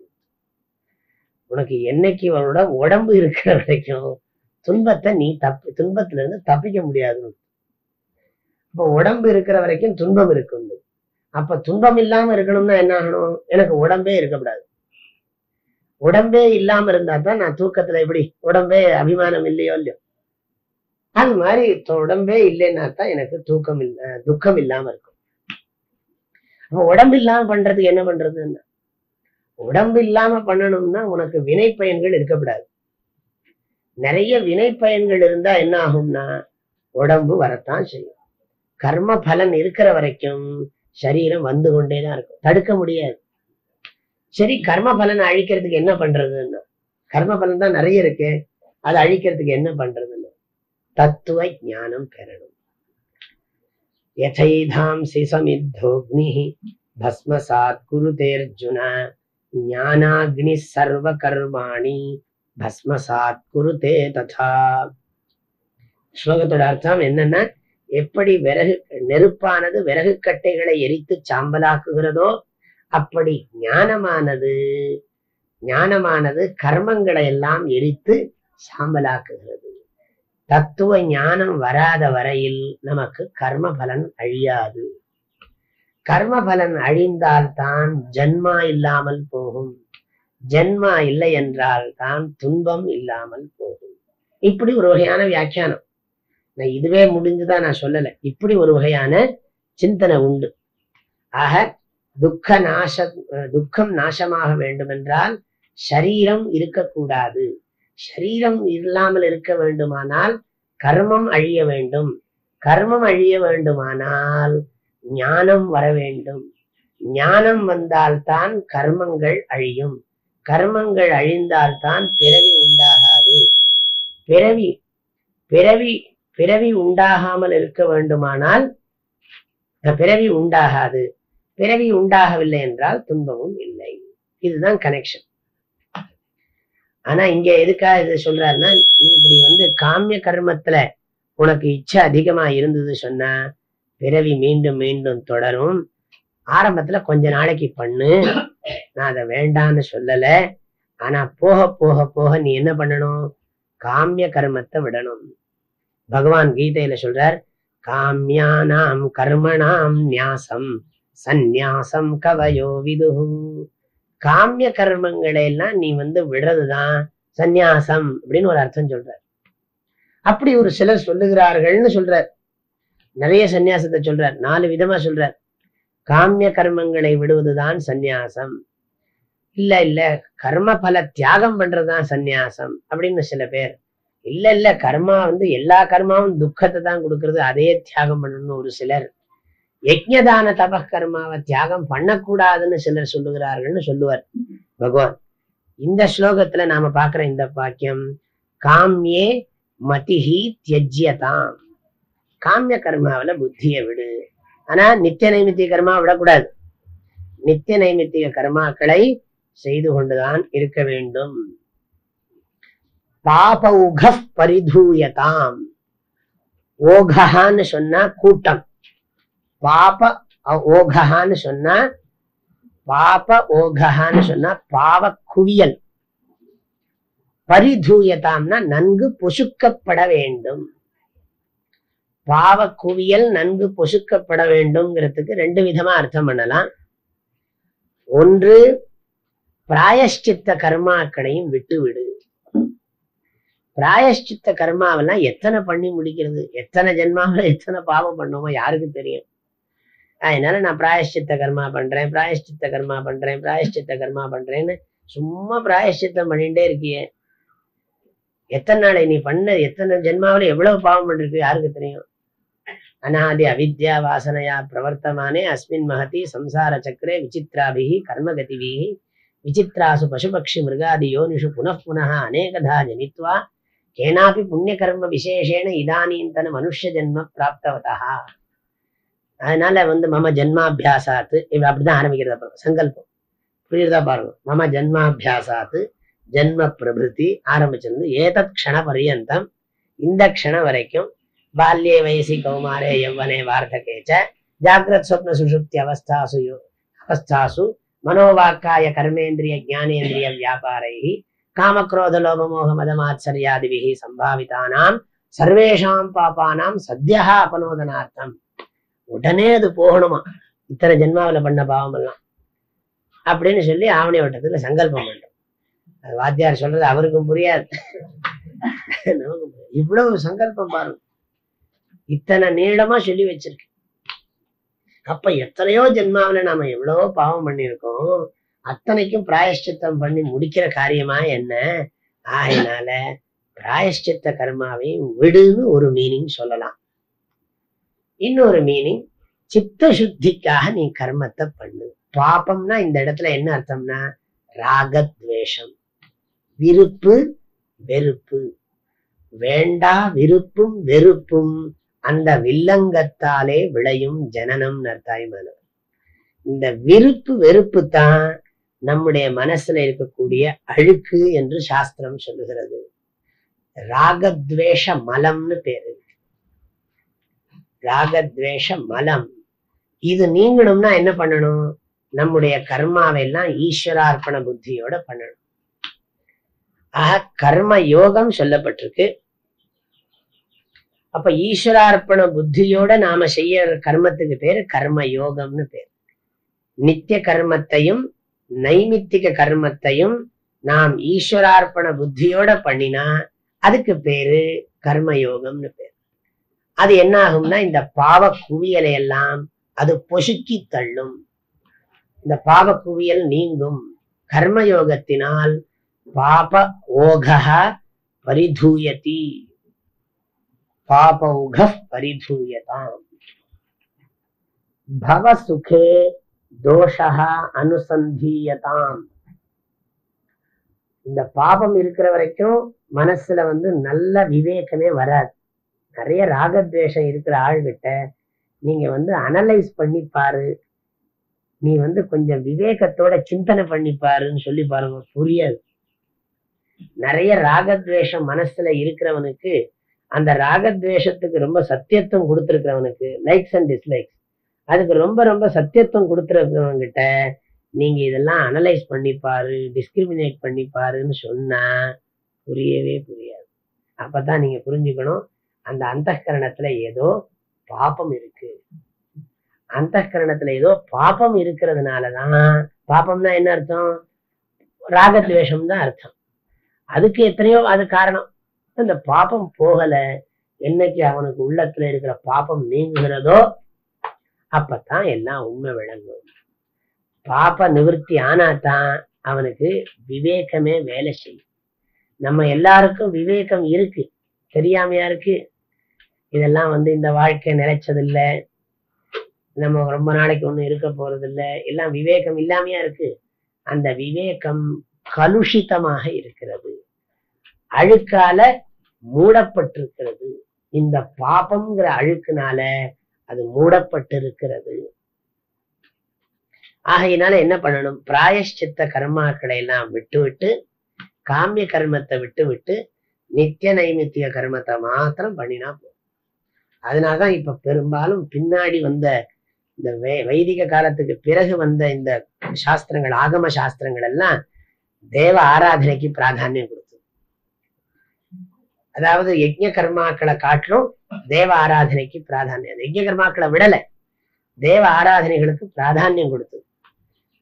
உனக்கு என்னைக்கு அவனோட உடம்பு இருக்கிற வரைக்கும் துன்பத்தை துன்பத்துல இருந்து தப்பிக்க முடியாது. அப்ப உடம்பு இருக்கிற வரைக்கும் துன்பம் இருக்கும். அப்ப துன்பம் இல்லாம இருக்கணும்னா என்ன ஆகணும்? எனக்கு உடம்பே இருக்கக்கூடாது. உடம்பே இல்லாம இருந்தா தான் நான் தூக்கத்துல எப்படி உடம்பே அபிமானம் இல்லையோ இல்லையோ அது மாதிரி உடம்பே இல்லைன்னா தான் எனக்கு துக்கம் இல்லாம இருக்கும். அப்ப உடம்பு இல்லாம பண்றதுக்கு என்ன பண்றதுன்னா, உடம்பு இல்லாம பண்ணணும்னா உனக்கு வினை பயன்கள் இருக்கக்கூடாது. நிறைய வினை பயன்கள் இருந்தா என்ன ஆகும்னா உடம்பு வரத்தான் செய்யும். கர்ம பலன் இருக்கிற வரைக்கும் சரீரம் வந்து கொண்டேதான் இருக்கும், தடுக்க முடியாது. சரி, கர்ம பலனை அழிக்கிறதுக்கு என்ன பண்றதுன்னா, கர்ம பலன் தான் நிறைய இருக்கு, அதை அழிக்கிறதுக்கு என்ன பண்றதுன்னு தத்துவ ஞானம் பெறணும். யதைதாம்சி சமித்தோக்னி பஸ்மசாத் குருதே அர்ஜுன ஞானாக்னி சர்வ கர்மாணி பஸ்மசாத் குருதே ததா. ஸ்லோகத்தோட அர்த்தம் என்னன்னா, எப்படி நெருப்பானது விறகு கட்டைகளை எரித்து சாம்பலாக்குகிறதோ அப்படி ஞானமானது கர்மங்களை எல்லாம் எரித்து சாம்பலாக்குகிறது. தத்துவ ஞானம் வராத வரையில் நமக்கு கர்ம பலன் அழியாது. கர்ம பலன் அழிந்தால் தான் ஜன்மா இல்லாமல் போகும். ஜன்மா இல்லை என்றால் தான் துன்பம் இல்லாமல் போகும். இப்படி ஒரு வகையான வியாக்கியானம். நான் இதுவே முடிஞ்சுதான் நான் சொல்லல, இப்படி ஒரு வகையான சிந்தனை உண்டு. ஆக துக்கம் நாசமாக வேண்டும் என்றால் சரீரம் இருக்கக்கூடாது. சரீரம் இல்லாமல் இருக்க வேண்டுமானால் கர்மம் அழிய வேண்டும். கர்மம் அழிய வேண்டுமானால் ஞானம் வர வேண்டும். ஞானம் வந்தால்தான் கர்மங்கள் அழியும். கர்மங்கள் அழிந்தால்தான் பிறவி உண்டாகாது. பிறவி உண்டாகாமல் இருக்க வேண்டுமானால் பிறவி உண்டாகாது. பிறவி உண்டாகவில்லை என்றால் துன்பமும் இல்லை. இதுதான் கனெக்ஷன். ஆனா இங்க எதுக்காக இது சொல்றாருன்னா, நீ இப்படி காமிய கர்மத்துல உனக்கு இச்சை அதிகமா இருந்தது சொன்னா பிறவி மீண்டும் மீண்டும் தொடரும். ஆரம்பத்துல கொஞ்ச நாளைக்கு பண்ணு, நான் அதை வேண்டான்னு சொல்லல. ஆனா போக போக போக நீ என்ன பண்ணணும்? காமிய கர்மத்தை விடணும். பகவான் கீதையில சொல்றார், காமியானாம் கர்மணாம் நியாசம் சந்நியாசம் கவயோ விதுஹு. காமிய கர்மங்களை எல்லாம் நீ விடுறதுதான் சந்நியாசம் அப்படின்னு ஒரு அர்த்தம் சொல்றார். அப்படி ஒரு சிலர் சொல்லுகிறார்கள்னு சொல்றார். நிறைய சந்நியாசத்தை சொல்றார், 4 விதமா சொல்றார். காமிய கர்மங்களை விடுவதுதான் சந்நியாசம், இல்ல கர்ம பல தியாகம் பண்றதுதான் சந்நியாசம் அப்படின்னு சில பேர். இல்ல கர்மா எல்லா கர்மாவும் துக்கத்தை தான் கொடுக்கறது, அதையே தியாகம் பண்ணணும்னு ஒரு சிலர். யஜ்ஞதான தப கர்மாவை தியாகம் பண்ணக்கூடாதுன்னு சிலர் சொல்லுகிறார்கள்னு சொல்லுவார் பகவான். இந்த ஸ்லோகத்துல நாம பாக்குற இந்த வாக்கியம், காமியே மதிஹி தியஜ்யதாம். காமிய கர்மாவில புத்தியை விடு, ஆனா நித்திய நைமித்திய கர்மா விடக்கூடாது. நித்திய நைமித்திய கர்மாக்களை செய்து கொண்டுதான் இருக்க வேண்டும். பாபௌக பரிதூயதாம். ஓகான்னு சொன்னா கூட்டம், பாப ஓகான்னு சொன்னா பாப ஓகான்னு சொன்னா பாவ குவியல். பரிதூயதாம்னா நன்கு பொசுக்கப்பட வேண்டும். பாவ குவியல் நன்கு பொசுக்கப்பட வேண்டும்ங்கிறதுக்கு 2 விதமா அர்த்தம் பண்ணலாம். ஒன்று, பிராயஷ்சித்த கர்மாக்களையும் விட்டுவிடு. பிராயஷ்சித்த கர்மாவெல்லாம் எத்தனை பண்ணி முடிக்கிறது, எத்தனை ஜென்மாவில எத்தனை பாவம் பண்ணுவோமோ யாருக்கு தெரியும். அதனால நான் பிராயஷ்சித்த கர்மா பண்றேன், பிராயஷ்சித்த கர்மா பண்றேன், பிராயஷ்சித்த கர்மா பண்றேன்னு சும்மா பிராயஷ்சித்தம் பண்ணிட்டே இருக்கியே. எத்தனை நாளை நீ பண்ண, எத்தனை ஜென்மாவில எவ்வளவு பாவம் பண்ணிருக்கு யாருக்கு தெரியும். அநாதி அவித்யா வாசனையா பிரவர்த்தமானே அஸ்மின் மகதி சம்சார சக்கரே விசித்ராபிஹி கர்மகதிபிஹி விசித்ராசு பசுபக்ஷி மிருகாதி யோனிஷு புனః புனः அநேகதா ஜனித்வா கேனாபி புண்ணிய கர்ம விசேஷேன இதானீந்தன மனுஷ்ய ஜென்ம பிராப்தவதா. அதனால மம ஜென்மாபியாசாத்து அப்படிதான் ஆரம்பிக்கிறது. அப்புறம் சங்கல்பம் புரியுறதா பாருங்க. மம ஜென்மாபியாசாத்து ஜென்ம பிரபிருத்தி ஆரம்பிச்சிருந்து ஏதத் க்ஷண பரியந்தம், இந்த க்ஷணம் வரைக்கும், பால்யே வயசி கௌமாரே யௌவனே வார்த்தகேச்ச ஜாகிரத் சொப்ன சுஷுப்தி அவஸ்தாசு மனோவாக்காய கர்மேந்திரிய ஞானேந்திரிய வியாபாரைஹி காமக்ரோத லோபமோக மதமாத்சர்யாதிபிஹி சம்பாவிதானாம் சர்வேஷாம் பாபானாம் சத்யா அபனோதனார்த்தம். உடனே அது போகணுமா, இத்தனை ஜென்மாவில பண்ண பாவம் எல்லாம் அப்படின்னு சொல்லி ஆவணி வட்டத்துல சங்கல்பம் பண்றோம். அது வாத்தியார் சொல்றது அவருக்கும் புரியாது, இவ்வளவு சங்கல்பம் பாருங்க, இத்தனை நீளமா சொல்லி வச்சிருக்கு. அப்ப எத்தனையோ ஜென்மாவில நாம எவ்வளவோ பாவம் பண்ணியிருக்கோம், அத்தனைக்கும் பிராயஷ்சித்தம் பண்ணி முடிக்கிற காரியமா என்ன. ஆகையினால பிராயஷ்சித்த கர்மாவையும் விடுன்னு ஒரு மீனிங் சொல்லலாம். இன்னொரு மீனிங், சித்த சுத்திக்காக நீ கர்மத்தை பண்ணு. பாபம்னா இந்த இடத்துல என்ன அர்த்தம்னா ராகத்வேஷம், விருப்பு வெறுப்பு, வேண்டா விருப்பும் வெறுப்பும் அந்த வில்லங்கத்தாலே விளையும் ஜனனம் நர்த்தாய்மான. இந்த விருப்பு வெறுப்பு தான் நம்முடைய மனசுல இருக்கக்கூடிய அழுக்கு என்று சாஸ்திரம் சொல்லுகிறது. ராகத்வேஷ மலம்னு பேரு, ராகத்வேஷ மலம். இது நீங்கணும்னா என்ன பண்ணணும், நம்முடைய கர்மாவை எல்லாம் ஈஸ்வரார்ப்பண புத்தியோட பண்ணணும். ஆக கர்ம யோகம் சொல்லப்பட்டிருக்கு. அப்ப ஈஸ்வரார்ப்பண புத்தியோட நாம செய்ய கர்மத்துக்கு பேரு கர்ம யோகம்னு பேரு. நித்திய கர்மத்தையும் நைமித்திக கர்மத்தையும் நாம் ஈஸ்வரார்ப்பண புத்தியோட பண்ணினா அதுக்கு பேரு கர்மயோகம்னு பேரு. அது என்ன ஆகும்னா இந்த பாவ குவியலை எல்லாம் அது பொசுக்கி தள்ளும். இந்த பாவ குவியல் நீங்கும். கர்மயோகத்தினால் பாப ஓகா பரிதூயதி, பாபௌக பரிதூயதாம். பவ சுகே தோஷா அனுசந்தீயதாம். இந்த பாபம் இருக்கிற வரைக்கும் மனசுல நல்ல விவேகமே வராது. நிறைய ராகத்வேஷம் இருக்கிற ஆள்கிட்ட நீங்க அனலைஸ் பண்ணி பாரு, நீ கொஞ்சம் விவேகத்தோட சிந்தனை பண்ணி பாருன்னு சொல்லி பாருங்க, புரியாது. நிறைய ராகத்வேஷம் மனசுல இருக்கிறவனுக்கு, அந்த ராகத்வேஷத்துக்கு ரொம்ப சத்தியத்துவம் கொடுத்திருக்கிறவனுக்கு, லைக்ஸ் அண்ட் டிஸ்லைக்ஸ், அதுக்கு ரொம்ப ரொம்ப சத்தியத்துவம் கொடுத்துருக்கிறவங்கிட்ட நீங்க இதெல்லாம் அனலைஸ் பண்ணி பாரு, டிஸ்கிரிமினேட் பண்ணி பாருன்னு சொன்னா புரியவே புரியாது. அப்பதான் நீங்க புரிஞ்சுக்கணும், அந்த அந்தःகரணத்துல ஏதோ பாபம் இருக்கு. அந்தःகரணத்துல ஏதோ பாபம் இருக்கிறதுனாலதான், பாபம்னா என்ன அர்த்தம்? ராகத்வேஷம் தான் அர்த்தம். அதுக்கு எத்தனையோ அது காரணம். அந்த பாபம் போகல. என்னைக்கு அவனுக்கு உள்ளத்துல இருக்கிற பாபம் நீங்குகிறதோ அப்பதான் எல்லாம் உண்மை விளங்கும். பாப நிவர்த்தி ஆனாதான் அவனுக்கு விவேகமே வேலை செய்யும். நம்ம எல்லாருக்கும் விவேகம் இருக்கு, தெரியாமையா இருக்கு. இதெல்லாம் இந்த வாழ்க்கை நிலைச்சதில்லை, நம்ம ரொம்ப நாளைக்கு ஒண்ணும் இருக்க போறது இல்லை, எல்லாம் விவேகம் இல்லாமையா இருக்கு. அந்த விவேகம் கலுஷிதமாக இருக்கிறது, அழுக்கால மூடப்பட்டிருக்கிறது. இந்த பாபம்ங்கிற அழுக்குனால அது மூடப்பட்டிருக்கிறது. ஆகையினால என்ன பண்ணணும்? பிராயஷ்சித்த கர்மாக்களை எல்லாம் விட்டு விட்டு, காமிய கர்மத்தை விட்டு விட்டு நித்திய நைமித்திய கர்மத்தை மாத்திரம் பண்ணினா போதும். அதனாலதான் இப்ப பெரும்பாலும் பின்னாடி வந்த இந்த வைதிக காலத்துக்கு பிறகு வந்த இந்த சாஸ்திரங்கள், ஆகம சாஸ்திரங்கள் எல்லாம் தேவ ஆராதனைக்கு பிராதானியம் கொடுத்து, அதாவது யஜ்ஞ கர்மாக்களை காட்டிலும் தேவ ஆராதனைக்கு பிராதானியம். யஜ்ஞ கர்மாக்களை விடல, தேவ ஆராதனைகளுக்கு பிராதானியம் கொடுத்து.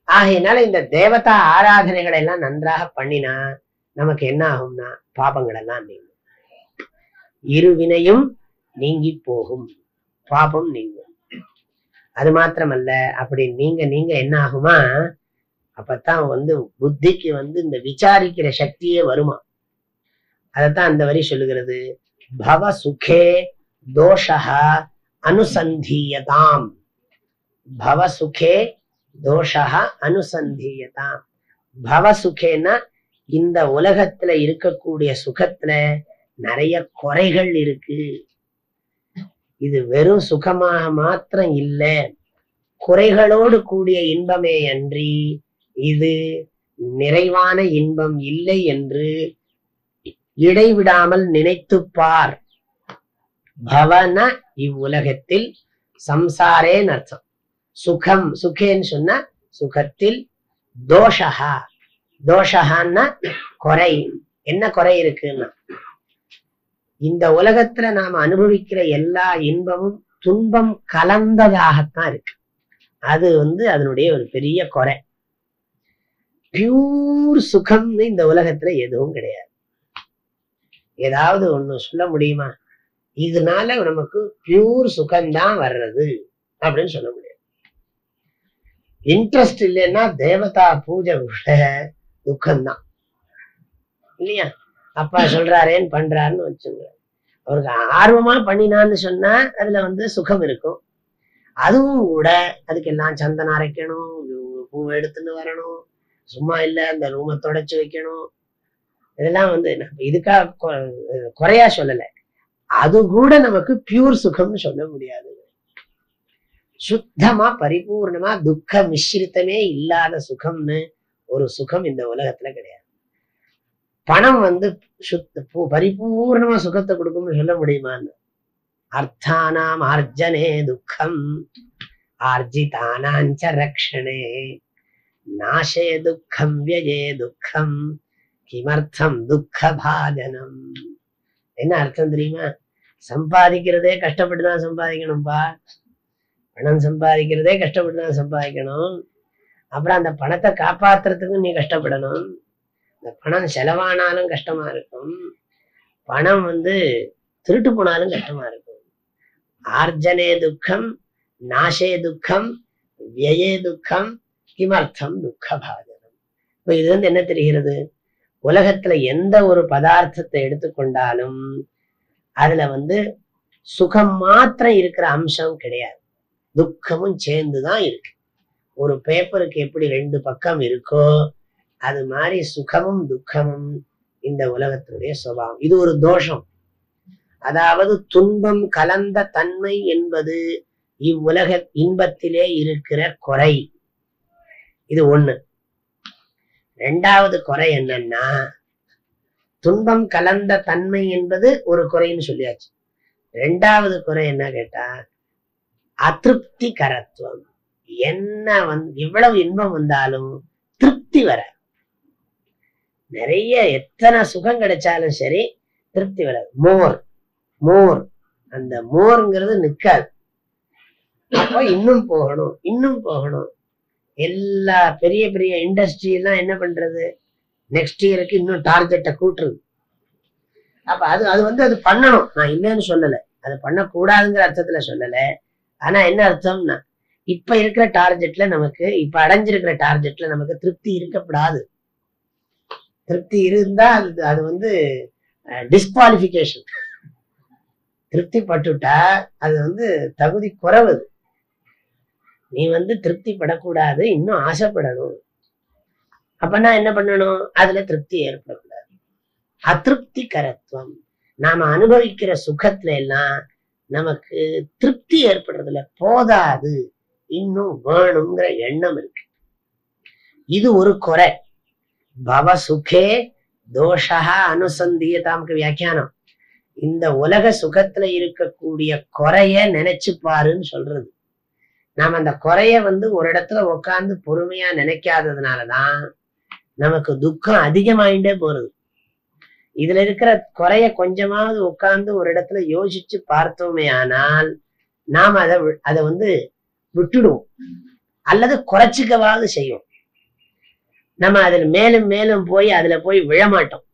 ஆகையினால இந்த தேவதா ஆராதனைகளை எல்லாம் நன்றாக பண்ணினா நமக்கு என்ன ஆகும்னா பாபங்கள் எல்லாம் நீங்கும், இருவினையும் நீங்கி போகும், பாபம் நீங்கும். அது மாத்திரமல்ல, அப்படி நீங்க என்ன ஆகுமா, அப்பதான் புத்திக்கு இந்த விசாரிக்கிற சக்தியே வருமா. அதத்தான் அந்த வரி சொல்லுகிறது, பவ சுகே தோஷா அனுசந்தீயதாம். பவ சுகே தோஷா அனுசந்தீயதாம். பவ சுகேன்னா இந்த உலகத்துல இருக்கக்கூடிய சுகத்துல நிறைய குறைகள் இருக்கு. இது வெறும் சுகமாக மாத்திரம் இல்ல, குறைகளோடு கூடிய இன்பமே அன்றி இது நிறைவான இன்பம் இல்லை என்று இடைவிடாமல் நினைத்துப்பார். பவன இவ்வுலகத்தில், சம்சாரேன்னு அர்த்தம். சுகம், சுகேன்னு சொன்னா சுகத்தில், தோஷா, தோஷான்னா குறை. என்ன குறை இருக்குன்னா, இந்த உலகத்துல நாம அனுபவிக்கிற எல்லா இன்பமும் துன்பம் கலந்ததாகத்தான் இருக்கு. அது அதனுடைய ஒரு பெரிய குறை. பியூர் சுகம்னு இந்த உலகத்துல எதுவும் கிடையாது. ஏதாவது ஒண்ணு சொல்ல முடியுமா, இதனால நமக்கு பியூர் சுகம்தான் வர்றது அப்படின்னு சொல்ல முடியாது. இன்ட்ரெஸ்ட் இல்லைன்னா தேவதா பூஜை துக்கம்தான் இல்லையா. அப்பா சொல்றாரேன்னு பண்றாருன்னு வச்சுங்க, அவருக்கு ஆர்வமா பண்ணினான்னு சொன்னா அதுல சுகம் இருக்கும். அதுவும் கூட அதுக்கெல்லாம் சந்தனம் அரைக்கணும், பூ எடுத்துன்னு வரணும், சும்மா இல்ல அந்த ரூமை தொடச்சு வைக்கணும். இதெல்லாம் இதுக்காக குறையா சொல்லல, அது கூட நமக்கு பியூர் சுகம்னு சொல்ல முடியாது. சுத்தமா பரிபூர்ணமா துக்க மிஸ்ரித்தமே இல்லாத சுகம்னு ஒரு சுகம் இந்த உலகத்துல கிடையாது. பணம் பரிபூர்ணமா சுகத்தை கொடுக்கும்னு சொல்ல முடியுமான்னு. அர்த்தானாம் ஆர்ஜனே துக்கம் ஆர்ஜிதானாஞ்ச ரக்ஷணே நாசே துக்கம் வியஜே துக்கம் கிமர்த்தம் துக்க பாஜனம். என்ன அர்த்தம் தெரியுமா? சம்பாதிக்கிறதே கஷ்டப்பட்டுதான் சம்பாதிக்கணும்பா. பணம் சம்பாதிக்கிறதே கஷ்டப்பட்டுதான் சம்பாதிக்கணும். அப்புறம் அந்த பணத்தை காப்பாத்துறதுக்கும் நீ கஷ்டப்படணும். இந்த பணம் செலவானாலும் கஷ்டமா இருக்கும், பணம் திருட்டு போனாலும் கஷ்டமா இருக்கும். ஆர்ஜனே துக்கம் நாசே துக்கம் வியே துக்கம் கிமர்த்தம் துக்க பாஜனம். இப்ப இது என்ன தெரிகிறது? உலகத்துல எந்த ஒரு பதார்த்தத்தை எடுத்துக்கொண்டாலும் அதுல சுகம் மாத்திரம் இருக்கிற அம்சம் கிடையாது, துக்கமும் சேர்ந்துதான் இருக்கு. ஒரு பேப்பருக்கு எப்படி 2 பக்கம் இருக்கோ அது மாதிரி சுகமும் துக்கமும் இந்த உலகத்தினுடைய சுபாவம். இது ஒரு தோஷம். அதாவது துன்பம் கலந்த தன்மை என்பது இவ்வுலக இன்பத்திலே இருக்கிற குறை. இது ஒண்ணு. 2வது குறை என்னன்னா, துன்பம் கலந்த தன்மை என்பது ஒரு குறைன்னு சொல்லியாச்சு. 2வது குறை என்ன கேட்டா, அதிருப்தி கரத்துவம். என்ன இவ்வளவு இன்பம் வந்தாலும் திருப்தி வர, நிறைய எத்தனை சுகம் கிடைச்சாலும் சரி திருப்தி வராது. மோர் மோர் அந்த மோர்ங்கிறது நிக்காது. அப்ப இன்னும் போகணும் இன்னும் போகணும். எல்லா பெரிய பெரிய இண்டஸ்ட்ரி எல்லாம் என்ன பண்றது, நெக்ஸ்ட் இயருக்கு இன்னும் டார்கெட்டை கூட்டுறது. அப்ப அது அது பண்ணணும். நான் இல்லைன்னு சொல்லல, அது பண்ணக்கூடாதுங்கிற அர்த்தத்துல சொல்லல. ஆனா என்ன அர்த்தம்னா, இப்ப இருக்கிற டார்கெட்ல நமக்கு, இப்ப அடைஞ்சிருக்கிற டார்கெட்ல நமக்கு திருப்தி இருக்கப்படாது. திருப்தி இருந்தா அது டிஸ்குவாலிபிகேஷன். திருப்தி பட்டுட்டா அது தகுதி குறைவது. நீ திருப்தி படக்கூடாது, இன்னும் ஆசைப்படணும். அப்பனா என்ன பண்ணணும், அதுல திருப்தி ஏற்படக்கூடாது. அதிருப்தி கரத்துவம். நாம அனுபவிக்கிற சுகத்துல எல்லாம் நமக்கு திருப்தி ஏற்படுறதுல போதாது, இன்னும் வேணுங்கிற எண்ணம் இருக்கு. இது ஒரு குறை. பவ சுகே தோஷா அனுசந்தியதாம்க்கு வியாக்கியானம். இந்த உலக சுகத்துல இருக்கக்கூடிய குறைய நினைச்சு பாருன்னு சொல்றது. நாம அந்த குறைய ஒரு இடத்துல உட்கார்ந்து பொறுமையா நினைக்காததுனாலதான் நமக்கு துக்கம் அதிகமாயிட்டே போறது. இதுல இருக்கிற குறைய கொஞ்சமாவது உட்கார்ந்து ஒரு இடத்துல யோசிச்சு பார்த்தோமே ஆனால் நாம் அதை விட்டுடுவோம், அல்லது குறைச்சிக்கவாவது செய்யும். நம்ம அதில் மேலும் மேலும் போய் அதுல போய் விழமாட்டோம்.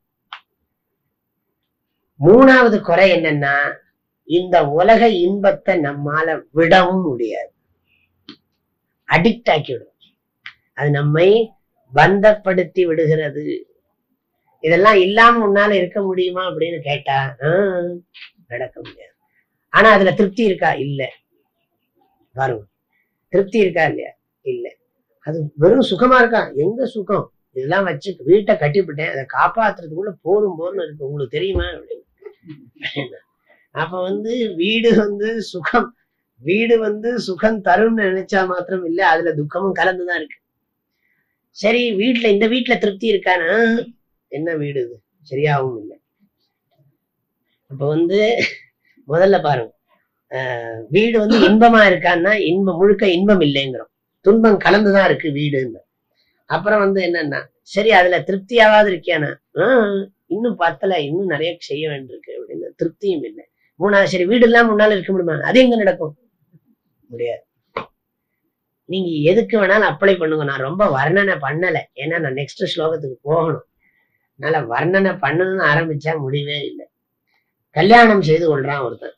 மூணாவது குறை என்னன்னா, இந்த உலக இன்பத்தை நம்மால விடவும் முடியாது, அடிக்ட் ஆக்கிவிடும். அது நம்மை பந்தப்படுத்தி விடுகிறது. இதெல்லாம் இல்லாம உன்னால இருக்க முடியுமா அப்படின்னு கேட்டா நடக்க முடியாது. ஆனா அதுல திருப்தி இருக்கா? இல்ல. வரும் திருப்தி இருக்கா இல்லையா? இல்ல. அது வெறும் சுகமா இருக்கா? எங்க சுகம்? இதெல்லாம் வச்சு வீட்டை கட்டிவிட்டேன், அதை காப்பாத்துறதுக்குள்ள போரும் போர்னு இருக்கு, உங்களுக்கு தெரியுமா அப்படின்னு. அப்ப வீடு சுகம், வீடு சுகம் தரும்னு நினைச்சா மாத்திரம் இல்ல, அதுல துக்கமும் கலந்துதான் இருக்கு. சரி, இந்த வீட்டுல திருப்தி இருக்கானா? என்ன வீடு இது? சரியாகவும் இல்லை. அப்ப முதல்ல பாருங்க, வீடு இன்பமா இருக்கான்னா இன்பம் முழுக்க இன்பம் இல்லைங்கிறோம், துன்பம் கலந்துதான் இருக்கு வீடுன்னு. அப்புறம் என்னன்னா, சரி அதுல திருப்தியாவது இருக்கியானா? இன்னும் பத்தல, இன்னும் நிறைய செய்ய வேண்டியிருக்கு அப்படின்னு திருப்தியும் இல்லை. மூணாவது, சரி வீடு இல்லாம முன்னால இருக்க முடியுமா? அது எங்க நடக்கும்? முடியாது. நீங்க எதுக்கு வேணாலும் அப்ளை பண்ணுங்க. நான் ரொம்ப வர்ணனை பண்ணல, ஏன்னா நான் நெக்ஸ்ட் ஸ்லோகத்துக்கு போகணும். அதனால வர்ணனை பண்ணணும்னு ஆரம்பிச்சா முடியவே இல்லை. கல்யாணம் செய்து கொள்றான் ஒருத்தன்,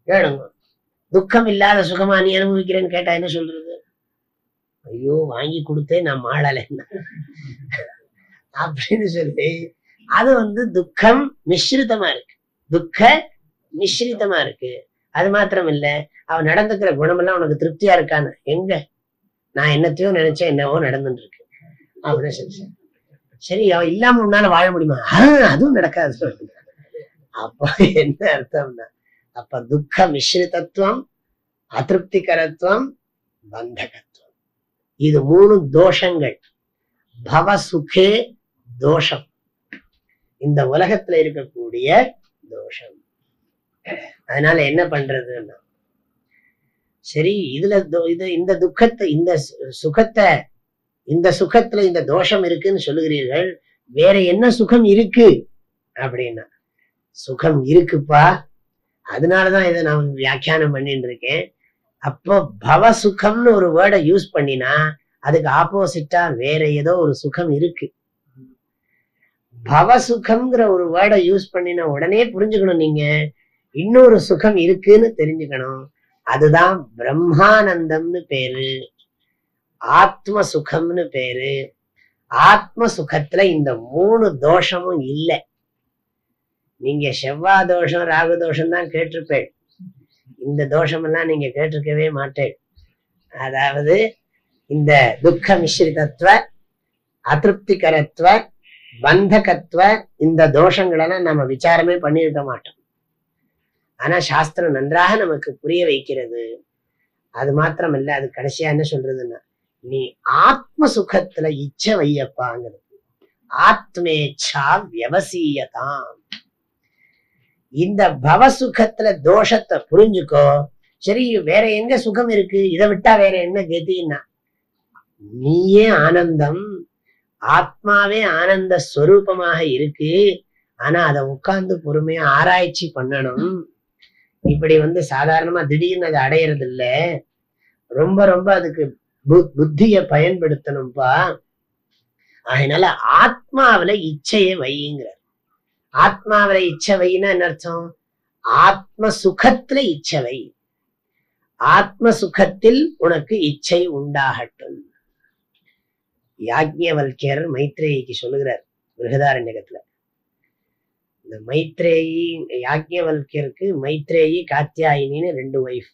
கேளுங்க, துக்கம் இல்லாத சுகமா நீ அனுபவிக்கிறேன்னு கேட்டா என்ன சொல்றது? ஐயோ வாங்கி கொடுத்தே நான் மாளலை அப்படின்னு சொல்லி அது துக்கம் மிஸ்ரிதமா இருக்கு, துக்க மிஸ்ரிதமா இருக்கு. அது மாத்திரம் இல்ல, அவன் நடந்துக்கிற குணமெல்லாம் உனக்கு திருப்தியா இருக்கான்னு, எங்க நான் என்னத்தையோ நினைச்சேன், என்னவோ நடந்துட்டு இருக்கு அப்படின்னு சொல்லி. சரி அவ இல்லாம உன்னால வாழ முடியுமா? அதுவும் நடக்காது. அப்ப என்ன அர்த்தம்னா, அப்ப துக்க மிஸ்ரிதத்துவம், அதிருப்திகரத்துவம், பந்தகத்துவம், இது மூணு தோஷங்கள். பவ சுகே தோஷம், இந்த உலகத்துல இருக்கக்கூடிய தோஷம். அதனால என்ன பண்றதுன்னா, சரி இதுல இந்த துக்கத்தை, இந்த சுகத்தை, இந்த சுகத்துல இந்த தோஷம் இருக்குன்னு சொல்லுகிறீர்கள், வேற என்ன சுகம் இருக்கு அப்படின்னா, சுகம் இருக்குப்பா, அதனாலதான் இதை நான் வியாக்கியானம் பண்ணிட்டு இருக்கேன். அப்போ பவ சுகம்னு ஒரு வேர்டை யூஸ் பண்ணினா அதுக்கு ஆப்போசிட்டா வேற ஏதோ ஒரு சுகம் இருக்கு. பவ சுகம்ங்கிற ஒரு வேர்டை யூஸ் பண்ணினா உடனே புரிஞ்சுக்கணும், நீங்க இன்னொரு சுகம் இருக்குன்னு தெரிஞ்சுக்கணும். அதுதான் பிரம்மானந்தம்னு பேரு, ஆத்ம சுகம்னு பேரு. ஆத்ம சுகத்துல இந்த மூணு தோஷமும் இல்லை. நீங்க செவ்வாய் தோஷம் ராகு தோஷம் தான் கேட்டிருப்பேன், இந்த தோஷம் எல்லாம் நீங்க கேட்டிருக்கவே மாட்டேன். அதாவது இந்த துக்க மிஸ்ரிதத்துவ, அதிருப்திகரத்துவ, பந்தகத்துவ, இந்த தோஷங்களெல்லாம் நம்ம விசாரமே பண்ணிருக்க மாட்டோம். ஆனா சாஸ்திரம் நன்றாக நமக்கு புரிய வைக்கிறது. அது மாத்திரம் இல்ல, அது கடைசியா என்ன சொல்றதுன்னா, நீ ஆத்ம சுகத்துல இச்சை வையப்பாங்கிறது. ஆத்மேச்சா வியவசீயதாம். இந்த பவ சுகத்துல தோஷத்தை புரிஞ்சுக்கோ. சரி வேற எங்க சுகம் இருக்கு, இதை விட்டா வேற என்ன கதின்னா, நீயே ஆனந்தம், ஆத்மாவே ஆனந்த ஸ்வரூபமாக இருக்கு. ஆனா அதை உட்கார்ந்து பொறுமையா ஆராய்ச்சி பண்ணணும். இப்படி சாதாரணமா திடீர்னு அதை அடையிறது இல்ல. ரொம்ப ரொம்ப அதுக்கு புத்திய பயன்படுத்தணும்பா. அதனால ஆத்மாவில இச்சையை வைங்கிறார். ஆத்மாவில இச்சை வைன்னா என்ன அர்த்தம்? ஆத்ம சுகத்துல இச்சை வை. ஆத்ம சுகத்தில் உனக்கு இச்சை உண்டாகட்டும். யாக்ஞவல்கியர் மைத்ரேயிக்கு சொல்லுகிறார் பிருஹதாரண்யகத்துல. இந்த மைத்ரேயி யாக்ஞவல்கியருக்கு மைத்ரேயி காத்தியாயினின்னு 2 ஒய்ஃப்.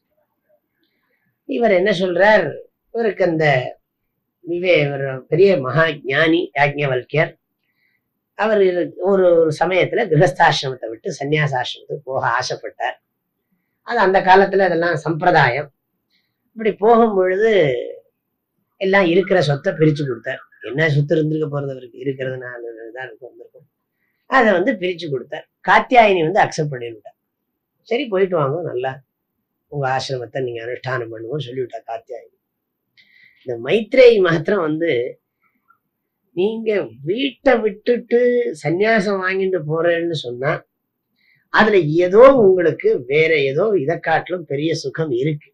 இவர் என்ன சொல்றார், இவருக்கு அந்த பெரிய மகா ஞானி யாக்ஞவல்கியர். அவர் ஒரு சமயத்துல கிரகஸ்தாசிரமத்தை விட்டு சன்னியாசாசிரமத்துக்கு போக ஆசைப்பட்டார். அது அந்த காலத்துல அதெல்லாம் சம்பிரதாயம். இப்படி போகும் பொழுது எல்லாம் இருக்கிற சொத்தை பிரிச்சு கொடுத்தார். என்ன சொத்து இருந்திருக்க போறது அவருக்கு, இருக்கிறதுனாலதான் வந்திருக்கும். அதை பிரிச்சு கொடுத்தார். காத்தியாயினி அக்செப்ட் பண்ணிவிட்டார். சரி போயிட்டு வாங்க, நல்லா உங்க ஆசிரமத்தை நீங்க அனுஷ்டானம் பண்ணுவோம் சொல்லிவிட்டா காத்தியாயினி. இந்த மைத்ரேயி மாத்திரம் நீங்க வீட்டை விட்டுட்டு சன்னியாசம் வாங்கிட்டு போறேன்னு சொன்னா அதுல ஏதோ உங்களுக்கு வேற ஏதோ இதை காட்டிலும் பெரிய சுகம் இருக்கு.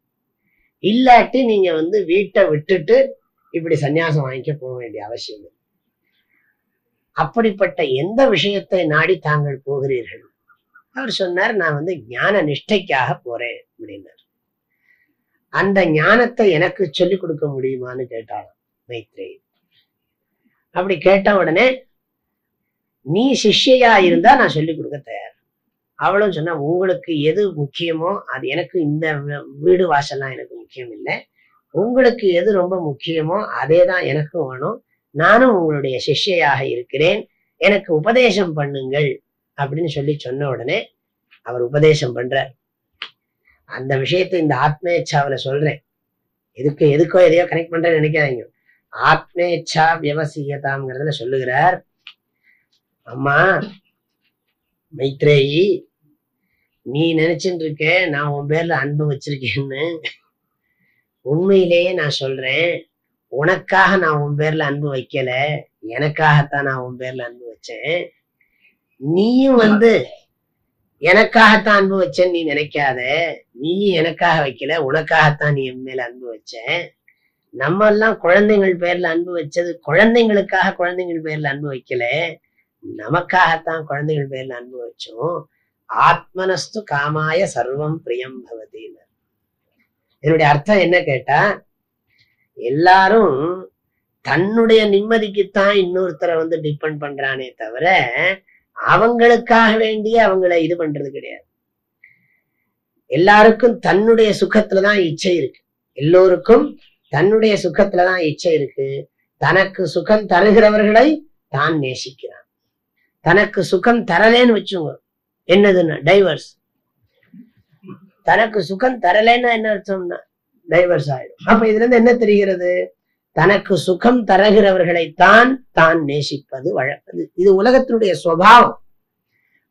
இல்லாட்டி நீங்க வீட்டை விட்டுட்டு இப்படி சன்னியாசம் வாங்கிக்க போக வேண்டிய அவசியம் இல்லை. அப்படிப்பட்ட எந்த விஷயத்தை நாடி தாங்கள் போகிறீர்கள்? அவர் சொன்னார், நான் ஞான நிஷ்டைக்காக போறேன் அப்படின்னார். அந்த ஞானத்தை எனக்கு சொல்லிக் கொடுக்க முடியுமான்னு கேட்டாலும் மைத்ரேயி. அப்படி கேட்ட உடனே, நீ சிஷ்யா இருந்தா நான் சொல்லிக் கொடுக்க தயார். அவளும் சொன்னா, உங்களுக்கு எது முக்கியமோ அது எனக்கு, இந்த வீடு வாசல்லாம் எனக்கு முக்கியம் இல்லை, உங்களுக்கு எது ரொம்ப முக்கியமோ அதே தான் எனக்கும் வேணும், நானும் உங்களுடைய சிஷ்யாக இருக்கிறேன், எனக்கு உபதேசம் பண்ணுங்கள் அப்படின்னு சொன்ன உடனே அவர் உபதேசம் பண்றார். அந்த விஷயத்தை இந்த ஆத்மேச்சாவில சொல்றேன். எதுக்கோ எதையோ கனெக்ட் பண்றேன்னு நினைக்காதீங்க. ஆத்மேச்சா வியவசியதாம்ங்கிறதுல சொல்லுகிறார், அம்மா மைத்ரேயி, நீ நினைச்சுட்டு இருக்க நான் உன் பேர்ல அன்பு வச்சிருக்கேன்னு. உண்மையிலேயே நான் சொல்றேன், உனக்காக நான் உன் பேர்ல அன்பு வைக்கல, எனக்காகத்தான் நான் உன் பேர்ல அன்பு வச்சேன். நீயும் எனக்காகத்தான் அன்பு வச்சேன்னு நீ நினைக்காத. நீயும் எனக்காக வைக்கல, உனக்காகத்தான் நீ என் மேல அன்பு வச்ச. நம்ம எல்லாம் குழந்தைகள் பேர்ல அன்பு வச்சது குழந்தைங்களுக்காக குழந்தைகள் பேர்ல அன்பு வைக்கல, நமக்காகத்தான் குழந்தைகள் பேர்ல அன்பு வச்சோம். ஆத்மனஸ்து காமாய சர்வம் பிரியம் பவதின்னு. என்னுடைய அர்த்தம் என்ன கேட்டா, எல்லாரும் தன்னுடைய நிம்மதிக்குத்தான் இன்னொருத்தரை டிபெண்ட் பண்றானே தவிர அவங்களுக்காக வேண்டிய அவங்கள இது பண்றது கிடையாது. எல்லாருக்கும் தன்னுடைய சுகத்துலதான் இச்சை இருக்கு. எல்லோருக்கும் தன்னுடைய சுகத்துலதான் இச்சை இருக்கு. தனக்கு சுகம் தருகிறவர்களை தான் நேசிக்கிறான். தனக்கு சுகம் தரலேன்னு வச்சுங்க, என்னதுன்னா டைவர்ஸ். தனக்கு சுகம் தரலைன்னா என்ன அர்த்தம்னா டைவர்ஸ் ஆயிடும். அப்ப இதுல இருந்து என்ன தெரிகிறது? தனக்கு சுகம் தருகிறவர்களை தான் நேசிப்பது வழக்கம். இது உலகத்தினுடைய சுபாவம்.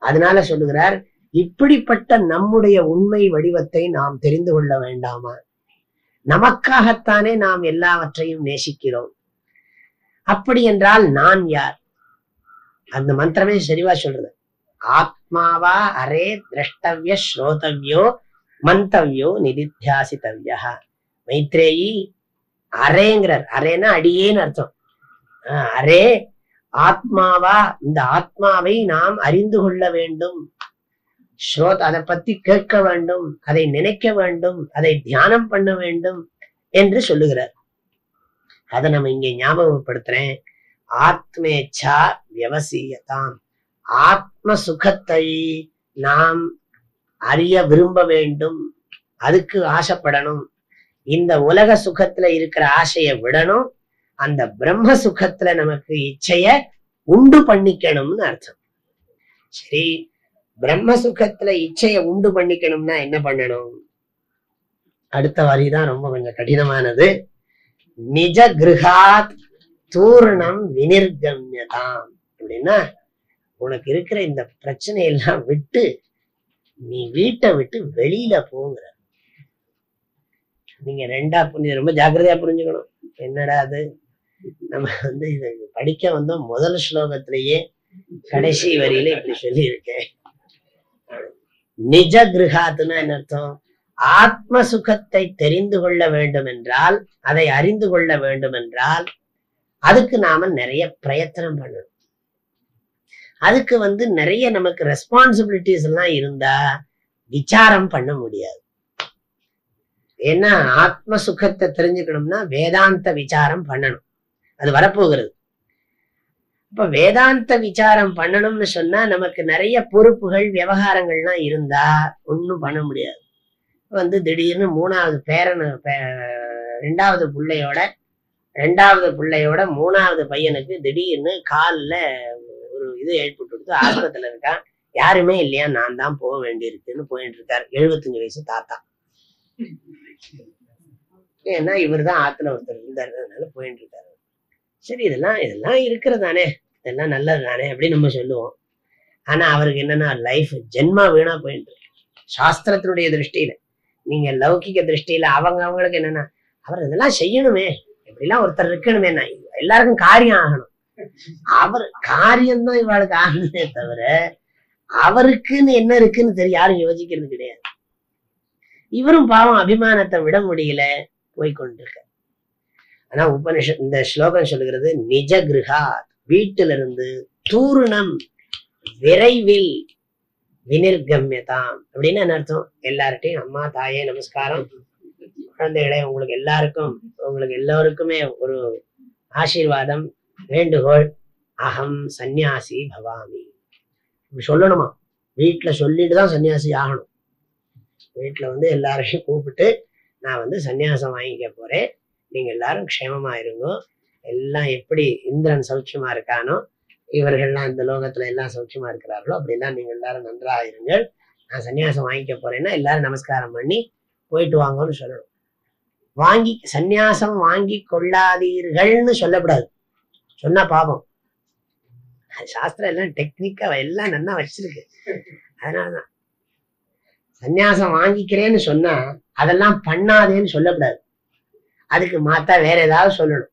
அதனால சொல்லுகிறார், இப்படிப்பட்ட நம்முடைய உண்மை வடிவத்தை நாம் தெரிந்து கொள்ள வேண்டாமா? நமக்காகத்தானே நாம் எல்லாவற்றையும் நேசிக்கிறோம். அப்படி என்றால் நான் யார்? அந்த மந்திரமே சரிவா சொல்றது. ஆத்மாவா அரே திரஷ்டவ்ய ஸ்ரோதவ்யோ மந்தவ்யோ நிதித்தியாசித்தவ்யா. மைத்ரேயி அரேங்கிறார். அரேன்னா அடியேன்னு அர்த்தம். அரே ஆத்மாவா, இந்த ஆத்மாவை நாம் அறிந்து கொள்ள வேண்டும். அதை பத்தி கேட்க வேண்டும், அதை நினைக்க வேண்டும், அதை தியானம் பண்ண வேண்டும் என்று சொல்லுகிறார். அதை நம்ம இங்க ஞாபகப்படுத்துறேன். ஆத்மேச்சா வியவசியதாம். ஆத்ம சுகத்தை நாம் அறிய விரும்ப வேண்டும், அதுக்கு ஆசைப்படணும். இந்த உலக சுகத்துல இருக்கிற ஆசையை விடணும், அந்த பிரம்ம சுகத்துல நமக்கு இச்சைய உண்டு பண்ணிக்கணும்னு அர்த்தம். சரி, பிரம்ம சுகத்துல இச்சைய உண்டு பண்ணிக்கணும்னா என்ன பண்ணணும்? அடுத்த வரிதான் ரொம்ப கொஞ்சம் கடினமானது. நிஜ கிருஹாத் தூர்ணம் வினிர்கம்யதாம். அப்படின்னா, உனக்கு இருக்கிற இந்த பிரச்சனையெல்லாம் விட்டு நீ வீட்டை விட்டு வெளியில போங்கிற. நீங்க ரெண்டா ரொம்ப ஜாக்கிரதையா புரிஞ்சுக்கணும். என்னடா அது, நம்ம இதை படிக்க வந்தோம் முதல் ஸ்லோகத்திலேயே கடைசி வரியில இப்படி சொல்லி இருக்கேன். நிஜ கிருஹாத்துன்னா என்ன அர்த்தம்? ஆத்ம சுகத்தை தெரிந்து கொள்ள வேண்டும் என்றால், அதை அறிந்து கொள்ள வேண்டும் என்றால் அதுக்கு நாம நிறைய பிரயத்தனம் பண்ணணும். அதுக்கு நிறைய நமக்கு ரெஸ்பான்சிபிலிட்டிஸ் எல்லாம் இருந்தா விசாரம் பண்ண முடியாது. ஏன்னா ஆத்ம சுகத்தை தெரிஞ்சுக்கணும்னா வேதாந்த விசாரம் பண்ணணும். அது வரப்போகிறது. இப்ப வேதாந்த விசாரம் பண்ணணும்னு சொன்னா நமக்கு நிறைய பொறுப்புகள் விவகாரங்கள்லாம் இருந்தா ஒன்னும் பண்ண முடியாது. திடீர்னு மூணாவது பேரன் ரெண்டாவது பிள்ளையோட மூணாவது பையனுக்கு திடீர்னு காலில் ஒரு இது ஏற்பட்டு கொடுத்து ஆஸ்பத்திரியில இருக்கான். யாருமே இல்லையா, நான் தான் போக வேண்டியிருக்குன்னு போயிட்டு இருக்காரு. 75 வயசு தாத்தா. ஏன்னா இவர் தான் ஆத்துல ஒருத்தர் இருந்தாருனால போயிட்டு இருக்காரு. சரி, இதெல்லாம் இருக்கிறதானே, இதெல்லாம் நல்லது தானே அப்படின்னு நம்ம சொல்லுவோம். ஆனா அவருக்கு என்னன்னா லைஃப் ஜென்மா வீணா போயிட்டு இருக்கு. சாஸ்திரத்தினுடைய திருஷ்டியில, நீங்க லௌகிக திருஷ்டியில அவங்களுக்கு என்னன்னா அவர் இதெல்லாம் செய்யணுமே, இப்படிலாம் ஒருத்தர் இருக்கணுமே, எல்லாருக்கும் காரியம் ஆகணும். அவர் காரியம்தான் இவாளுக்கு ஆகணுமே தவிர அவருக்குன்னு என்ன இருக்குன்னு தெரியும் யாரும் யோசிக்கிறது கிடையாது. இவரும் பாவம் அபிமானத்தை விட முடியல, போய்கொண்டிருக்க. ஆனா உபனிஷத் இந்த ஸ்லோகம் சொல்லுகிறது நிஜ கிருஹா, வீட்டிலிருந்து தூர்ணம் விரைவில் வினிர்கம்யதாம் அப்படின்னு என்ன அர்த்தம்? எல்லார்ட்டையும் அம்மா தாயே நமஸ்காரம், குழந்தைகளே உங்களுக்கு எல்லோருக்குமே ஒரு ஆசீர்வாதம், வேண்டுகோள், அகம் சந்நியாசி பவாமி இப்படி சொல்லணுமா? வீட்டுல சொல்லிட்டு தான் சன்னியாசி ஆகணும். வீட்டுல எல்லாரையும் கூப்பிட்டு நான் சன்னியாசம் வாங்கிக்க போறேன், நீங்க எல்லாரும் க்ஷேமமா இருங்கோ, எல்லாம் எப்படி இந்திரன் சௌக்கியமா இருக்கானோ இவர்கள்லாம் இந்த லோகத்துல எல்லாம் சௌக்கியமா இருக்கிறார்களோ அப்படிலாம் நீங்க எல்லாரும் நன்றாக இருங்கள், நான் சன்னியாசம் வாங்கிக்க போறேன்னா எல்லாரும் நமஸ்காரம் பண்ணி போயிட்டு வாங்கன்னு சொல்லணும். சன்னியாசம் வாங்கி கொள்ளாதீர்கள்னு சொல்லக்கூடாது, சொன்னா பாவம். சாஸ்திரம் எல்லாம் டெக்னிக்கா எல்லாம் நல்லா வச்சிருக்கு. அதனாலதான் சன்னியாசம் வாங்கிக்கிறேன்னு சொன்னா அதெல்லாம் பண்ணாதேன்னு சொல்லக்கூடாது. அதுக்கு மாத்தா வேற ஏதாவது சொல்லணும்.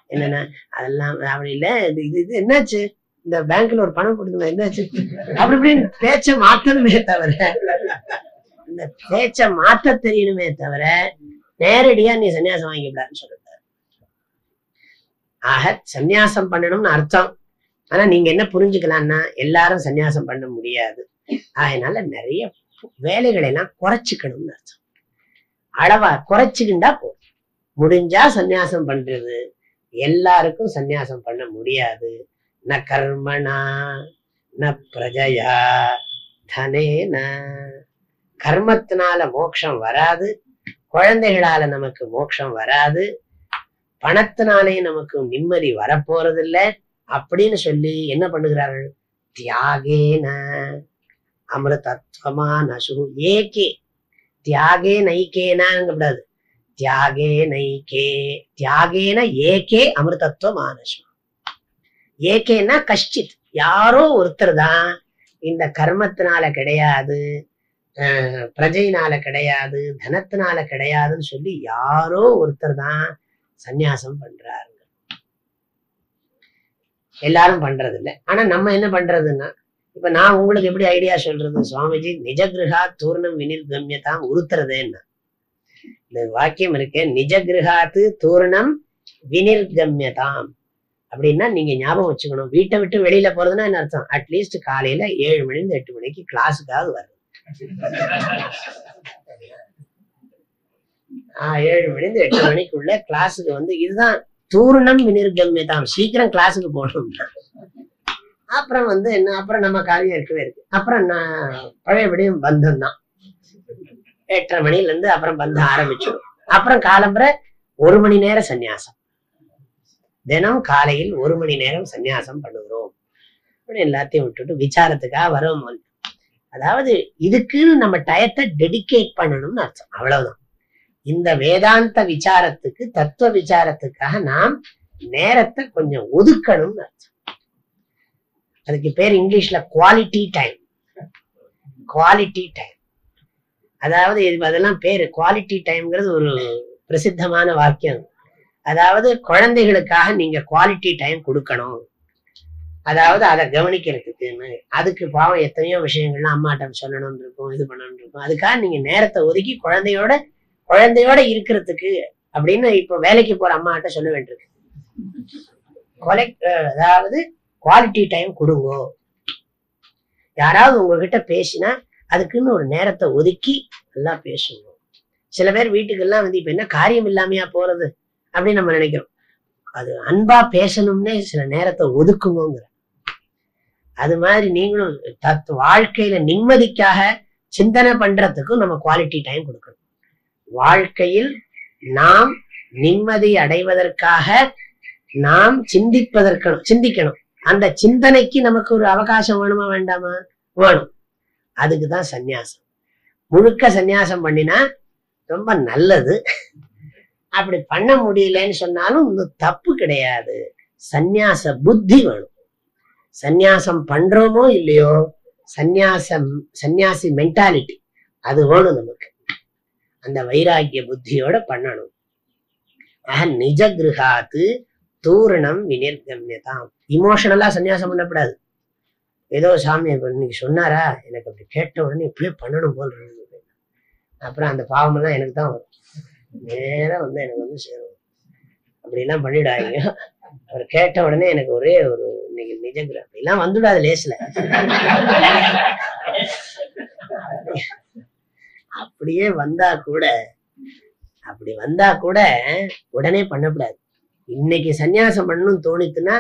என்னன்னா அதெல்லாம் அப்படி இல்ல, இது என்னாச்சு, இந்த பேங்க்ல ஒரு பணம் கொடுக்கணும் என்னாச்சு அப்படி இப்படின்னு பேச்ச மாத்தணுமே தவிர, இந்த பேச்ச மாத்த தெரியணுமே தவிர நேரடியா நீ சன்னியாசம் வாங்கிவிடான்னு சொல்லுங்க. ஆக சன்னியாசம் பண்ணணும்னு அர்த்தம். ஆனா நீங்க என்ன புரிஞ்சுக்கலாம்னா எல்லாரும் சன்னியாசம் பண்ண முடியாது. அதனால நிறைய வேலைகளை எல்லாம் குறைச்சிக்கணும்னு அர்த்தம். அளவா குறைச்சுக்கிண்டா போதும். முடிஞ்சா சன்னியாசம் பண்றது, எல்லாருக்கும் சன்னியாசம் பண்ண முடியாது. ந கர்மணா ந பிரஜயா தனேன, கர்மத்தினால மோட்சம் வராது, குழந்தைகளால நமக்கு மோட்சம் வராது, பணத்தினாலேயும் நமக்கு நிம்மதி வரப்போறது இல்லை அப்படின்னு சொல்லி என்ன பண்ணுகிறார்கள்? தியாகேன அமிர்தத்வமா நசு ஏகே, தியாகே நைக்கேனான்னு கூடாது, தியாகே நைக்கே, தியாகேன ஏகே அமிர்தத்வமானசு. ஏகேன்னா கஷ்டித், யாரோ ஒருத்தர் தான், இந்த கர்மத்தினால கிடையாது, பிரஜையினால கிடையாது, தனத்தினால கிடையாதுன்னு சொல்லி யாரோ ஒருத்தர் தான் சந்நியாசம் பண்றாரு. எல்லாரும் பண்றது இல்லை. ஆனா நம்ம என்ன பண்றதுன்னா, இப்ப நான் உங்களுக்கு எப்படி ஐடியா சொல்றது? சுவாமிஜி நிஜகிருஹா தூர்ணம் வினிர்கம்யதாம் உறுத்துறதேன்னா இந்த வாக்கியம் இருக்கு, நிஜகிருஹாத்து தூர்ணம் வினிர்கம்யதாம் அப்படின்னா நீங்க ஞாபகம் வச்சுக்கணும். வீட்டை விட்டு வெளியில போறதுன்னா என்ன அர்த்தம்? அட்லீஸ்ட் காலையில 7 மணிலேருந்து 8 மணிக்கு கிளாஸுக்காவது வரும். 7 மணிலேருந்து 8 மணிக்குள்ள கிளாஸுக்கு இதுதான் தூர்ணம் வினிர்கம்யதாம். சீக்கிரம் கிளாஸுக்கு போகணும். அப்புறம் என்ன, அப்புறம் நம்ம காரியம் இருக்கவே இருக்கு. அப்புறம் நான் பழையபடியும் பந்தம் தான். 8:30 மணில இருந்து அப்புறம் பந்தம் ஆரம்பிச்சிடும். அப்புறம் காலம்பரை 1 மணி நேரம் சன்னியாசம், தினம் காலையில் 1 மணி நேரம் சன்னியாசம் பண்ணுகிறோம். எல்லாத்தையும் விட்டுட்டு விசாரத்துக்காக வரோம். அதாவது இதுக்குன்னு நம்ம டயத்தை டெடிகேட் பண்ணணும்னு அர்த்தம். அவ்வளவுதான். இந்த வேதாந்த விசாரத்துக்கு, தத்துவ விசாரத்துக்காக நாம் நேரத்தை கொஞ்சம் ஒதுக்கணும்னு அர்த்தம். அதுக்கு பேர் இங்கிலீஷ்ல குவாலிட்டி டைம். குவாலிட்டி டைம், அதாவது அதெல்லாம் பேரு குவாலிட்டி டைம்ங்கிறது ஒரு பிரசித்தமான வாக்கியம். அதாவது குழந்தைகளுக்காக நீங்க குவாலிட்டி டைம் கொடுக்கணும். அதாவது அதை கவனிக்கிறதுக்குன்னு. அதுக்கு பாவம் எத்தனையோ விஷயங்கள்லாம் அம்மாட்ட சொல்லணும்னு இருக்கும், இது பண்ணணும்னு இருக்கும். அதுக்காக நீங்க நேரத்தை ஒதுக்கி குழந்தையோட இருக்கிறதுக்கு அப்படின்னு இப்ப வேலைக்கு போற அம்மாட்ட சொல்ல வேண்டியிருக்கு. அதாவது குவாலிட்டி டைம் கொடுங்கோ. யாராவது உங்ககிட்ட பேசினா அதுக்குன்னு ஒரு நேரத்தை ஒதுக்கி நல்லா பேசுங்க. சில பேர் வீட்டுக்கெல்லாம் வந்து இப்ப என்ன காரியம் இல்லாமையா போறது அப்படின்னு நம்ம நினைக்கிறோம். அது அன்பா பேசணும்னே சில நேரத்தை ஒதுக்குங்கிற. அது மாதிரி நீங்களும் வாழ்க்கையில நிம்மதிக்காக சிந்தனை பண்றதுக்கும் நம்ம குவாலிட்டி டைம் கொடுக்கணும். வாழ்க்கையில் நாம் நிம்மதி அடைவதற்காக நாம் சிந்திக்கணும். அந்த சிந்தனைக்கு நமக்கு ஒரு அவகாசம் வேணுமா வேண்டாமா? வேணும். அதுக்குதான் சந்நியாசம். முழுக்க சந்நியாசம் பண்ணினா ரொம்ப நல்லது. அப்படி பண்ண முடியலன்னு சொன்னாலும் இன்னும் தப்பு கிடையாது. சந்நியாச புத்தி வேணும். சந்நியாசம் பண்றோமோ இல்லையோ, சந்நியாசி மென்டாலிட்டி அது வேணும் நமக்கு. அந்த வைராகிய புத்தியோட பண்ணணும். நிஜ கிருஹாத்து தூரணம் விநிர்கம்யதாம். இமோஷனலா சன்னியாசம் பண்ணக்கூடாது. ஏதோ சாமி இன்னைக்கு சொன்னாரா, எனக்கு அப்படி கேட்ட உடனே இப்படியே பண்ணணும் போல் இருக்கு. அப்புறம் அந்த பாவமெல்லாம் எனக்கு தான் வரும். நேரம் வந்து எனக்கு வந்து சேரும். அப்படிலாம் பண்ணிடாதீங்க. அவர் கேட்ட உடனே எனக்கு ஒரே ஒரு இன்னைக்கு நிஜங்கிற அப்படிலாம் வந்துடாது லேஸ்ல. அப்படியே வந்தா கூட உடனே பண்ணக்கூடாது. இன்னைக்கு சன்னியாசம் பண்ணணும்னு தோணித்துன்னா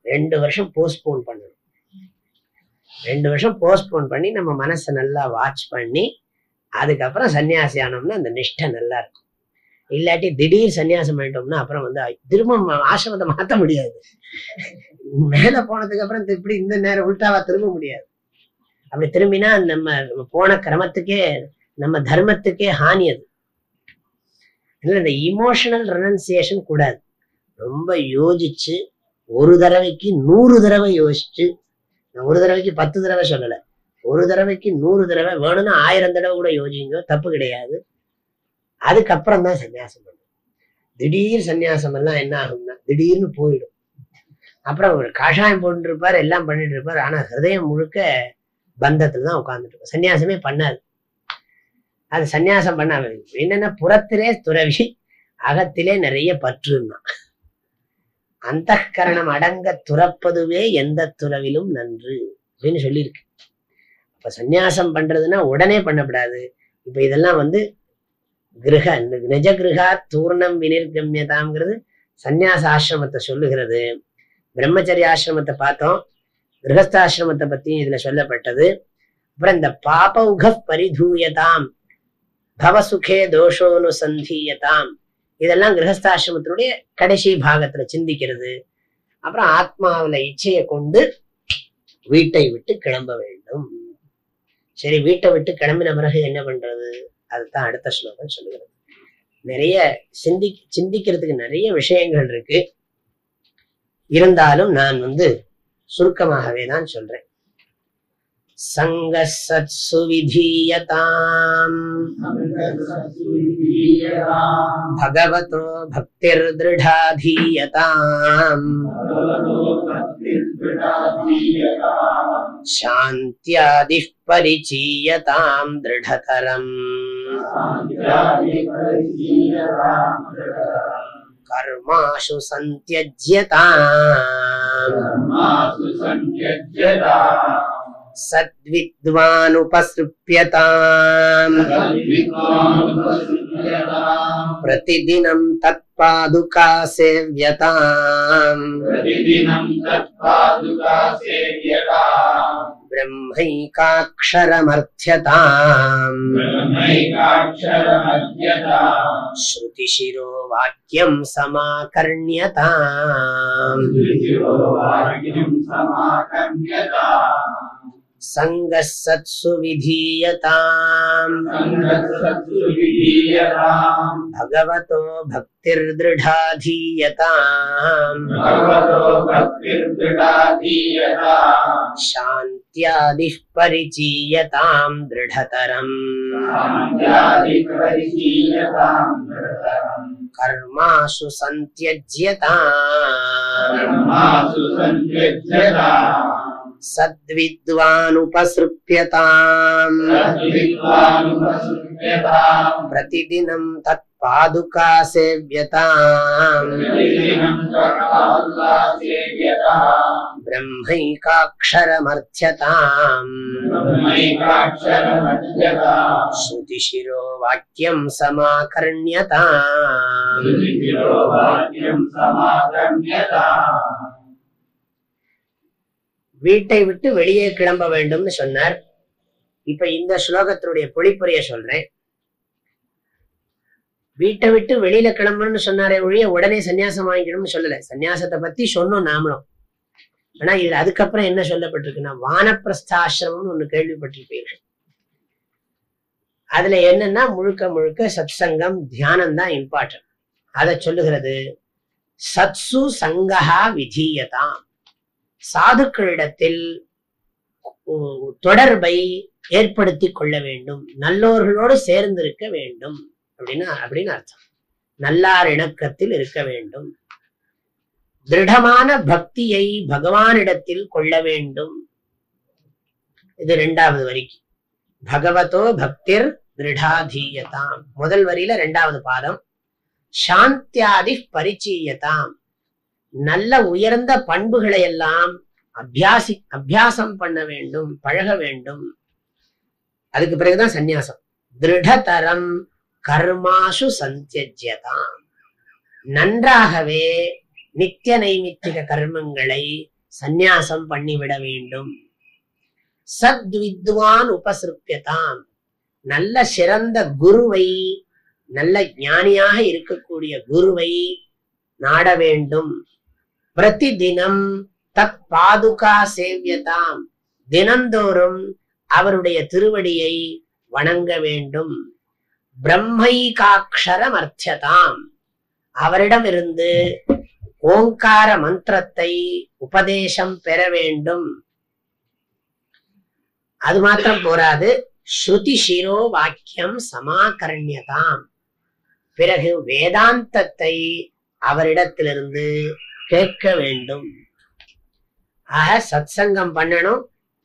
2 வருஷம் போஸ்ட்போன் பண்ணணும். 2 வருஷம் போஸ்ட்போன் பண்ணி நம்ம மனசை நல்லா வாட்ச் பண்ணி அதுக்கப்புறம் சன்னியாசி ஆனோம்னா அந்த நிஷ்டை நல்லா இருக்கும். இல்லாட்டி திடீர் சன்னியாசம் பண்ணிட்டோம்னா அப்புறம் வந்து திரும்ப ஆசிரமத்தை மாற்ற முடியாது. மேல போனதுக்கு அப்புறம் இப்படி இந்த நேரம் உள்டாவா திரும்ப முடியாது. அப்படி திரும்பினா நம்ம போன கிரமத்துக்கே நம்ம தர்மத்துக்கே ஹானி. அது இந்த இமோஷனல் ரெனன்சியேஷன் கூடாது. ரொம்ப யோசிச்சு, ஒரு தடவைக்கு 100 தடவை யோசிச்சு, நான் ஒரு தடவைக்கு 10 தடவை சொல்லல, ஒரு தடவைக்கு 100 தடவை வேணும்னா 1000 தடவை கூட யோசிங்க, தப்பு கிடையாது. அதுக்கப்புறம் தான் சன்னியாசம் பண்ணும். திடீர் சன்னியாசம் எல்லாம் என்ன ஆகும்னா திடீர்னு போயிடும். அப்புறம் ஒரு காஷாயம் போட்டு இருப்பார், எல்லாம் பண்ணிட்டு இருப்பார். ஆனா ஹிருதயம் முழுக்க பந்தத்துல தான் உட்கார்ந்துட்டு இருப்பார். சன்னியாசமே பண்ணாது. அது சன்னியாசம் பண்ண என்னன்னா புறத்திலே துறவி, அகத்திலே நிறைய பற்றுன்னா. அந்த கரணம் அடங்க துறப்பதுவே எந்த துறவிலும் நன்று அப்படின்னு சொல்லியிருக்கு. இப்ப சன்னியாசம் பண்றதுன்னா உடனே பண்ணக்கூடாது. இப்ப இதெல்லாம் வந்து நிஜ கிருஹா தூர்ணம் விநிர்கம்யதாம்ங்கிறது சன்னியாச ஆசிரமத்தை சொல்லுகிறது. பிரம்மச்சரிய ஆசிரமத்தை பார்த்தோம், கிரகஸ்தாசிரமத்தை பத்தியும் இதுல சொல்லப்பட்டது. அப்புறம் இந்த பாபௌக பரிதூயதாம் பவசுகே தோஷோனுசந்தீயதாம், இதெல்லாம் கிரகஸ்தாசிரமத்தினுடைய கடைசி பாகத்துல சிந்திக்கிறது. அப்புறம் ஆத்மாவில இச்சையை கொண்டு வீட்டை விட்டு கிளம்ப வேண்டும். சரி, வீட்டை விட்டு கிளம்பின பிறகு என்ன பண்றது? அதுதான் அடுத்த ஸ்லோகம் சொல்லுகிறது. நிறைய சிந்திக்கிறதுக்கு நிறைய விஷயங்கள் இருக்கு. இருந்தாலும் நான் வந்து சுருக்கமாகவே தான் சொல்றேன். சங்கசத்சு விதீயதாம் பகவதோ பக்திர் திருடாதீயதாம் சாந்த்யாதிஷ் பரிச்சீயதாம் திருடதரம் கர்மாஷு சந்த்யஜ்யதாம் சத்வித்வானுபஸ்ருப்யதாம் பிரதிதினம் தத்பாதுகா சேவ்யதாம் பிரம்மைகாக்ஷரமர்த்யதாம் ஸ்ருதிசிரோ வாக்யம் சமாகர்ண்யதாம் சங்கசத்சு விதீயதாம் பகவதோ பக்திர் திருடாதீயதாம் சாந்த்யாதிஷ் பரிச்சீயதாம் திருடதரம் கர்மாஷு சந்த்யஜ்யதாம் சத்வித்வானுபஸ்ருப்யதாம் பிரதிதினம் தத் பாதுகா சேவ்யதாம் பிரம்மைகாக்ஷரமர்த்யதாம் ஸ்ருதிசிரோ வாக்கியம் சமாகர்ண்யதாம். வீட்டை விட்டு வெளியே கிளம்ப வேண்டும்னு சொன்னார். இப்ப இந்த ஸ்லோகத்தினுடைய பொழிப்புரைய சொல்றேன். வீட்டை விட்டு வெளியில கிளம்பணும்னு சொன்னாரே ஒழிய உடனே சன்னியாசம் வாங்கிக்கணும்னு சொல்லல. சன்னியாசத்தை பத்தி சொன்னோம் நாமளும். ஆனா இதுல அதுக்கப்புறம் என்ன சொல்லப்பட்டிருக்குன்னா, வானப்பிரஸ்தாசிரமம்னு ஒண்ணு கேள்விப்பட்டிருப்பீர்கள். அதுல என்னன்னா முழுக்க முழுக்க சத்சங்கம் தியானம் தான் இம்பார்ட்டன்ட். அதை சொல்லுகிறது. சத்சு சங்கஹா விதீயதாம். சாதுக்களிடத்தில் தொடர்பை ஏற்படுத்தி கொள்ள வேண்டும், நல்லோர்களோடு சேர்ந்திருக்க வேண்டும் அப்படின்னு அர்த்தம். நல்லார் இணக்கத்தில் இருக்க வேண்டும், திருடமான பக்தியை பகவானிடத்தில் கொள்ள வேண்டும். இது 2வது வரிக்கு. பகவதோ பக்திர் திருடாதீயதாம். முதல் வரியில 2வது பாதம். சாந்தியாதி பரிச்சீயதாம். நல்ல உயர்ந்த பண்புகளை எல்லாம் அபியாசம் பண்ண வேண்டும், பழக வேண்டும். அதுக்கு பிறகுதான் சந்நியாசம். திருடதரம் கர்மாசு சந்தியஜ்யதாம். நன்றாகவே நித்திய நைமித்திக கர்மங்களை சந்நியாசம் பண்ணிவிட வேண்டும். சத்வித்வான் உபசிருப்யதாம். நல்ல சிறந்த குருவை, நல்ல ஞானியாக இருக்கக்கூடிய குருவை நாட வேண்டும். பிரதிதினம் தத் பாதுகா சேவ்யதாம். தினந்தோறும் அவருடைய திருவடியை வணங்க வேண்டும். பிரம்மைகாக்ஷரம் அர்த்ததாம். அவரிடமிருந்து ஓங்கார மந்திரத்தை உபதேசம் பெற வேண்டும். அது மாத்திரம் போராது, ஸ்ருதி சிரோ வாக்கியம் சமாகர்ண்யதாம். பிறகு வேதாந்தத்தை அவரிடத்திலிருந்து கேட்க வேண்டும். ஆக சத்சங்கம் பண்ணணும்,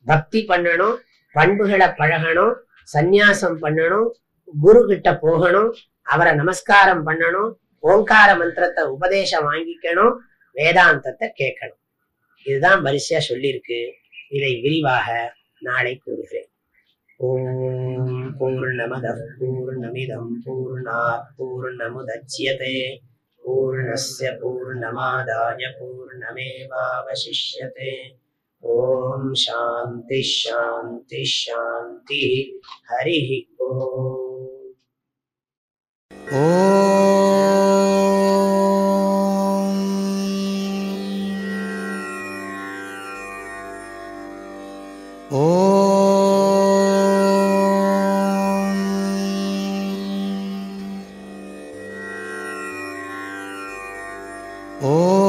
பக்தி பண்ணணும், பண்புகளை பழகணும், சந்நியாசம் பண்ணணும், குரு கிட்ட போகணும், அவரை நமஸ்காரம் பண்ணணும், ஓங்கார மந்திரத்தை உபதேசம் வாங்கிக்கணும், வேதாந்தத்தை கேட்கணும். இதுதான் வரிசையா சொல்லியிருக்கு. இதை விரிவாக நாளை கூறுகிறேன். ஓம் பூர்ணமதః பூர்ணமிதம் பூர்ணாத் பூர்ணமுதச்யதே பூர்ணஸ்ய பூர்ணமாதாய பூர்ணமேவாவசிஷ்யதே. ஓம் சாந்தி சாந்தி சாந்தி. ஹரி ஓம். ஓம்